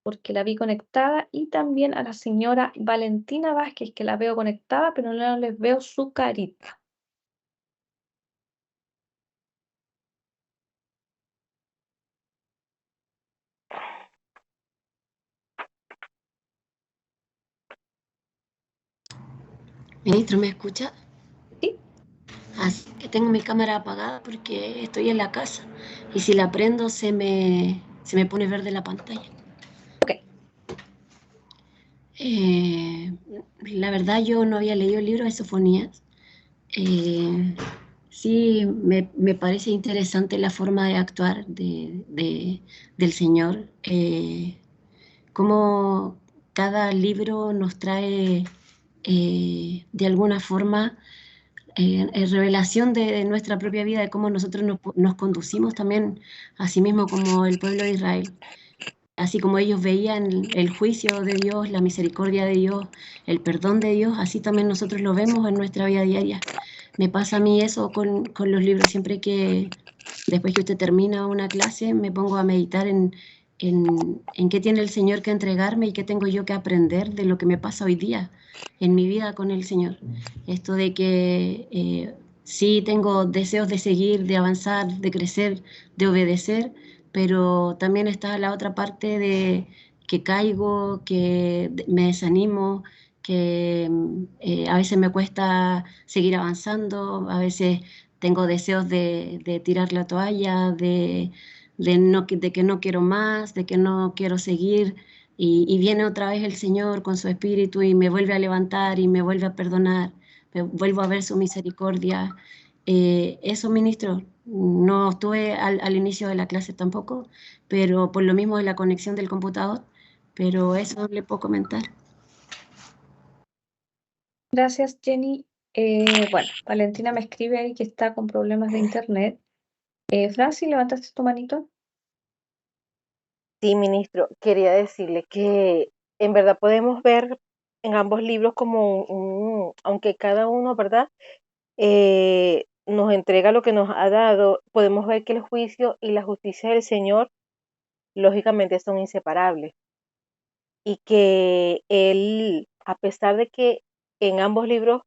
porque la vi conectada, y también a la señora Valentina Vázquez, que la veo conectada, pero no les veo su carita. Ministro, ¿me escucha? Sí. Así que tengo mi cámara apagada porque estoy en la casa y si la prendo se me pone verde la pantalla. Ok. La verdad yo no había leído el libro de Sofonías. Sí, me parece interesante la forma de actuar del Señor. Cómo cada libro nos trae de alguna forma revelación de nuestra propia vida, de cómo nosotros nos conducimos también, así mismo como el pueblo de Israel. Así como ellos veían el juicio de Dios, la misericordia de Dios, el perdón de Dios, así también nosotros lo vemos en nuestra vida diaria. Me pasa a mí eso con los libros. Siempre que después que usted termina una clase, me pongo a meditar en qué tiene el Señor que entregarme y qué tengo yo que aprender de lo que me pasa hoy día en mi vida con el Señor. Esto de que sí tengo deseos de seguir, de avanzar, de crecer, de obedecer, pero también está la otra parte de que caigo, que me desanimo, que a veces me cuesta seguir avanzando, a veces tengo deseos de tirar la toalla, de que no quiero más, de que no quiero seguir, y viene otra vez el Señor con su espíritu y me vuelve a levantar y me vuelve a perdonar, me vuelvo a ver su misericordia. Eso, ministro, no estuve al inicio de la clase tampoco, pero por lo mismo de la conexión del computador, pero eso le puedo comentar. Gracias, Jenny. Bueno, Valentina me escribe ahí que está con problemas de internet. Franci, ¿levantaste tu manito? Sí, ministro, quería decirle que en verdad podemos ver en ambos libros como aunque cada uno, ¿verdad? Nos entrega lo que nos ha dado, podemos ver que el juicio y la justicia del Señor lógicamente son inseparables y que Él, a pesar de que en ambos libros,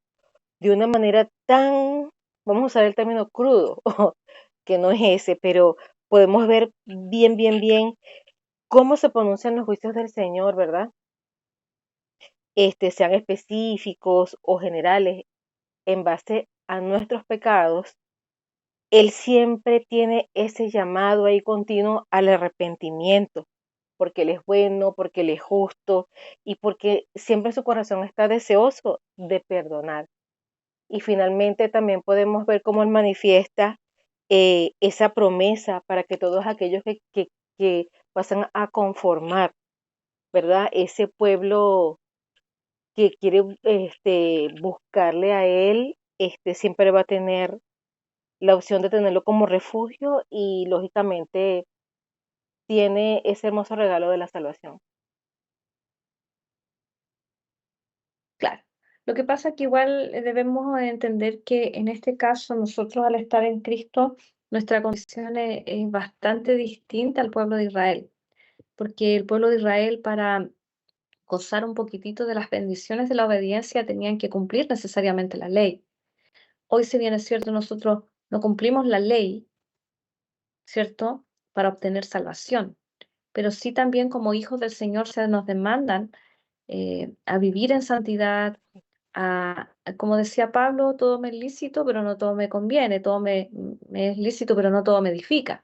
de una manera tan, vamos a usar el término crudo, que no es ese, pero podemos ver bien cómo se pronuncian los juicios del Señor, ¿verdad? Sean específicos o generales en base a nuestros pecados. Él siempre tiene ese llamado ahí continuo al arrepentimiento, porque Él es bueno, porque Él es justo y porque siempre su corazón está deseoso de perdonar. Y finalmente también podemos ver cómo Él manifiesta esa promesa para que todos aquellos que pasan a conformar, ¿verdad? Ese pueblo que quiere buscarle a Él, siempre va a tener la opción de tenerlo como refugio y lógicamente tiene ese hermoso regalo de la salvación. Claro. Lo que pasa es que igual debemos entender que en este caso nosotros al estar en Cristo, nuestra condición es bastante distinta al pueblo de Israel, porque el pueblo de Israel para gozar un poquitito de las bendiciones de la obediencia tenían que cumplir necesariamente la ley. Hoy, si bien es cierto, nosotros no cumplimos la ley, ¿cierto? Para obtener salvación, pero sí también como hijos del Señor se nos demandan a vivir en santidad, como decía Pablo, todo me es lícito, pero no todo me conviene, todo me es lícito, pero no todo me edifica.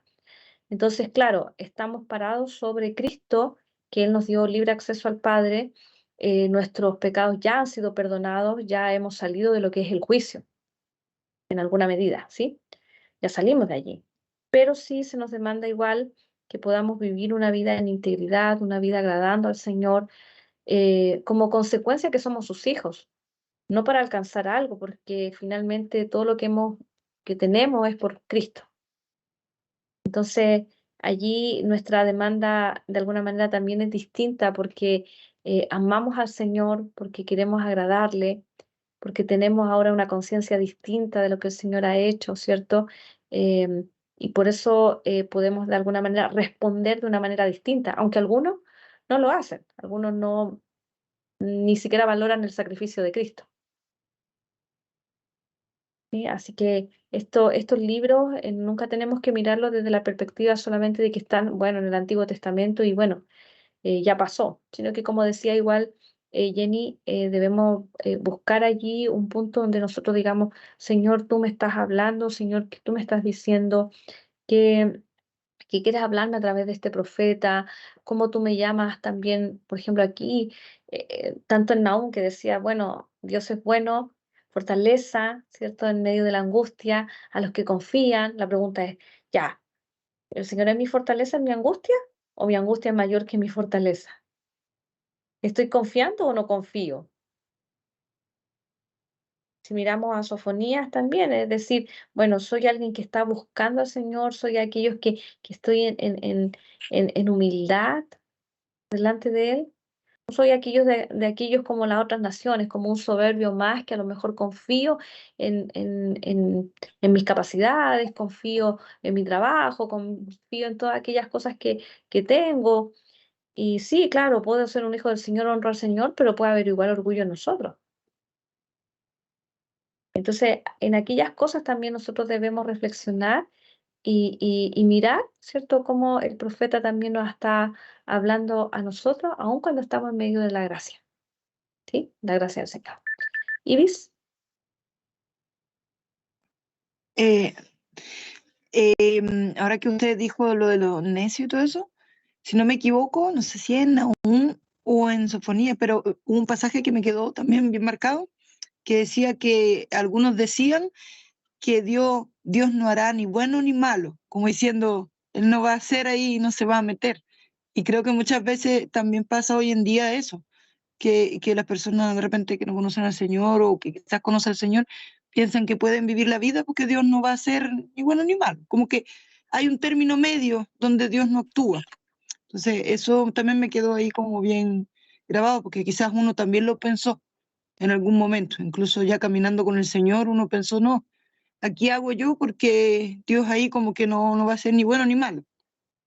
Entonces, claro, estamos parados sobre Cristo, que Él nos dio libre acceso al Padre, nuestros pecados ya han sido perdonados, ya hemos salido de lo que es el juicio, en alguna medida, ¿sí? Ya salimos de allí. Pero sí se nos demanda igual que podamos vivir una vida en integridad, una vida agradando al Señor, como consecuencia que somos sus hijos, no para alcanzar algo, porque finalmente todo lo que tenemos es por Cristo. Entonces, allí nuestra demanda de alguna manera también es distinta porque amamos al Señor, porque queremos agradarle, porque tenemos ahora una conciencia distinta de lo que el Señor ha hecho, ¿cierto? Y por eso podemos de alguna manera responder de una manera distinta, aunque algunos no lo hacen, algunos no ni siquiera valoran el sacrificio de Cristo. ¿Sí? Así que estos libros nunca tenemos que mirarlos desde la perspectiva solamente de que están, bueno, en el Antiguo Testamento y bueno, ya pasó, sino que como decía igual Jenny, debemos buscar allí un punto donde nosotros digamos, Señor, tú me estás hablando, Señor, que tú me estás diciendo que quieres hablarme a través de este profeta, cómo tú me llamas también, por ejemplo, aquí, tanto en Nahum que decía, bueno, Dios es bueno, fortaleza, ¿cierto? En medio de la angustia, a los que confían, la pregunta es, ya, ¿el Señor es mi fortaleza en mi angustia o mi angustia es mayor que mi fortaleza? ¿Estoy confiando o no confío? Si miramos a Sofonías también, es decir, bueno, soy alguien que está buscando al Señor, soy aquellos que estoy en humildad delante de Él. No soy aquellos de aquellos como las otras naciones, como un soberbio más que a lo mejor confío en mis capacidades, confío en mi trabajo, confío en todas aquellas cosas que tengo. Y sí, claro, puedo ser un hijo del Señor, honrar al Señor, pero puede haber igual orgullo en nosotros. Entonces, en aquellas cosas también nosotros debemos reflexionar y mirar, ¿cierto?, cómo el profeta también nos está hablando a nosotros, aun cuando estamos en medio de la gracia, ¿sí? La gracia del Señor. Ibis, Eh, ahora que usted dijo lo de los necios y todo eso, si no me equivoco, no sé si en Nahum o en Sofonía, pero hubo un pasaje que me quedó también bien marcado, que decía que algunos decían que Dios no hará ni bueno ni malo, como diciendo, Él no va a hacer ahí y no se va a meter. Y creo que muchas veces también pasa hoy en día eso, que las personas de repente que no conocen al Señor o que quizás conocen al Señor, piensan que pueden vivir la vida porque Dios no va a hacer ni bueno ni malo. Como que hay un término medio donde Dios no actúa. Entonces, eso también me quedó ahí como bien grabado, porque quizás uno también lo pensó en algún momento, incluso ya caminando con el Señor, uno pensó, no, aquí hago yo porque Dios ahí como que no va a ser ni bueno ni malo.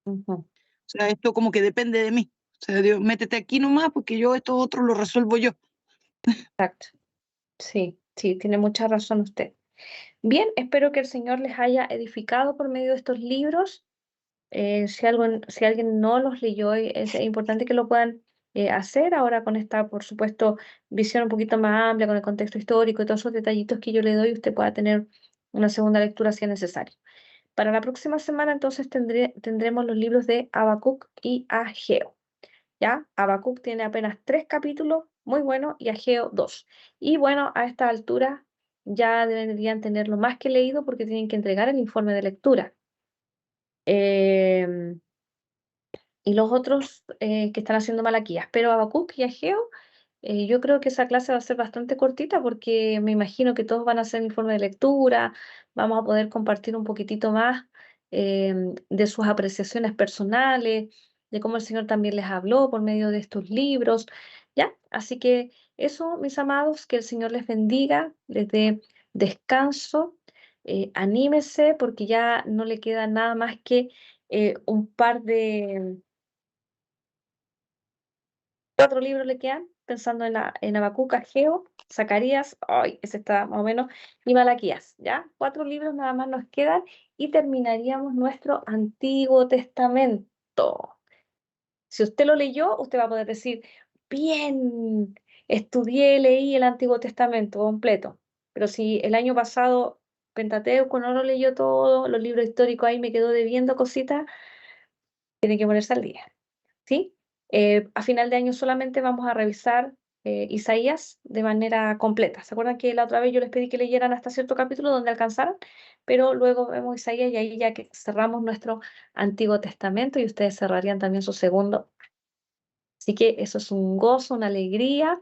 ujú, O sea, esto como que depende de mí. O sea, Dios, métete aquí nomás porque yo esto otro lo resuelvo yo. exacto. Sí, sí, tiene mucha razón usted. Bien, espero que el Señor les haya edificado por medio de estos libros. Si alguien no los leyó, es importante que lo puedan hacer ahora con esta, por supuesto, visión un poquito más amplia, con el contexto histórico y todos esos detallitos que yo le doy, usted pueda tener una segunda lectura si es necesario. Para la próxima semana, entonces, tendremos los libros de Habacuc y Ageo. ¿Ya? Habacuc tiene apenas 3 capítulos, muy bueno, y Ageo 2. Y bueno, a esta altura ya deberían tenerlo más que leído porque tienen que entregar el informe de lectura. Em, y los otros que están haciendo Malaquías. Pero Habacuc y Ageo, yo creo que esa clase va a ser bastante cortita porque me imagino que todos van a hacer informe de lectura, vamos a poder compartir un poquitito más de sus apreciaciones personales, de cómo el Señor también les habló por medio de estos libros, ¿ya? Así que eso, mis amados, que el Señor les bendiga, les dé descanso, anímese porque ya no le queda nada más que un par de 4 libros le quedan, pensando en Habacuc, Ageo, Zacarías, ay, ese está más o menos, y Malaquías, ¿ya? 4 libros nada más nos quedan y terminaríamos nuestro Antiguo Testamento. Si usted lo leyó, usted va a poder decir, bien, estudié, leí el Antiguo Testamento completo. Pero si el año pasado Pentateuco no lo leyó todo, los libros históricos ahí me quedó debiendo cositas, tiene que ponerse al día. ¿Sí? A final de año solamente vamos a revisar Isaías de manera completa. ¿Se acuerdan que la otra vez yo les pedí que leyeran hasta cierto capítulo donde alcanzaron? Pero luego vemos Isaías y ahí ya que cerramos nuestro Antiguo Testamento y ustedes cerrarían también su segundo. Así que eso es un gozo, una alegría,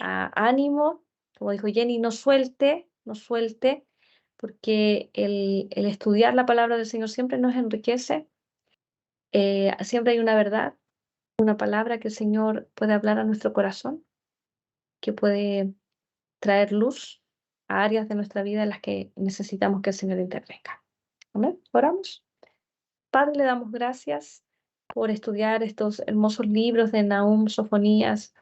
ánimo. Como dijo Jenny, no suelte, no suelte, porque el estudiar la palabra del Señor siempre nos enriquece. Siempre hay una verdad, una palabra que el Señor puede hablar a nuestro corazón, que puede traer luz a áreas de nuestra vida en las que necesitamos que el Señor intervenga. Amén. Oramos. Padre, le damos gracias por estudiar estos hermosos libros de Nahum, Sofonías.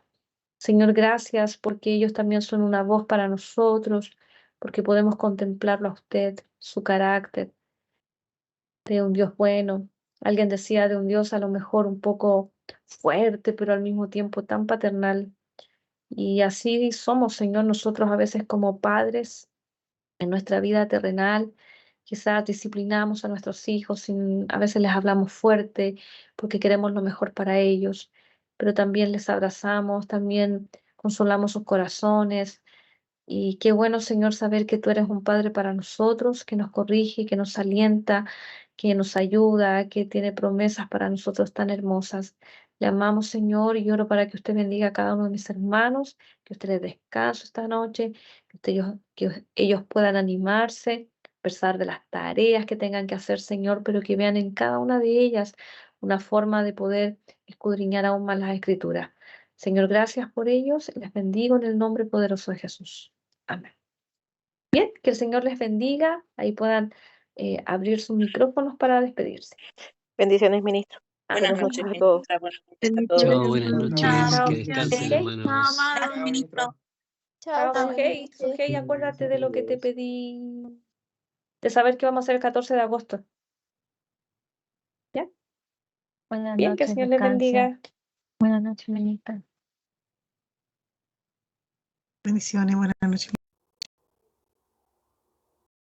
Señor, gracias porque ellos también son una voz para nosotros, porque podemos contemplarlo a usted, su carácter de un Dios bueno. Alguien decía de un Dios a lo mejor un poco fuerte, pero al mismo tiempo tan paternal. Y así somos, Señor, nosotros a veces como padres en nuestra vida terrenal. Quizás disciplinamos a nuestros hijos, a veces les hablamos fuerte porque queremos lo mejor para ellos, pero también les abrazamos, también consolamos sus corazones. Y qué bueno, Señor, saber que tú eres un Padre para nosotros, que nos corrige, que nos alienta, que nos ayuda, que tiene promesas para nosotros tan hermosas. Le amamos, Señor, y oro para que usted bendiga a cada uno de mis hermanos, que usted les descanse esta noche, que ellos puedan animarse, a pesar de las tareas que tengan que hacer, Señor, pero que vean en cada una de ellas una forma de poder escudriñar aún más las Escrituras. Señor, gracias por ellos. Les bendigo en el nombre poderoso de Jesús. Amén. Bien, que el Señor les bendiga. Ahí puedan abrir sus micrófonos para despedirse. Bendiciones, ministro. Buenas Buenas noches, noches a todos. ministra. Buenas noches a todos. Chao, buenas noches. Chao. Que descansen, Ok. hermanos. Chao, ministro. Chao, Sujei. Sujei, acuérdate de lo que te pedí, de saber que vamos a hacer el 14 de agosto. ¿Ya? Buenas Bien, que el noches, Señor les descansen. bendiga. Buenas noches, ministra. Bendiciones, buenas noches.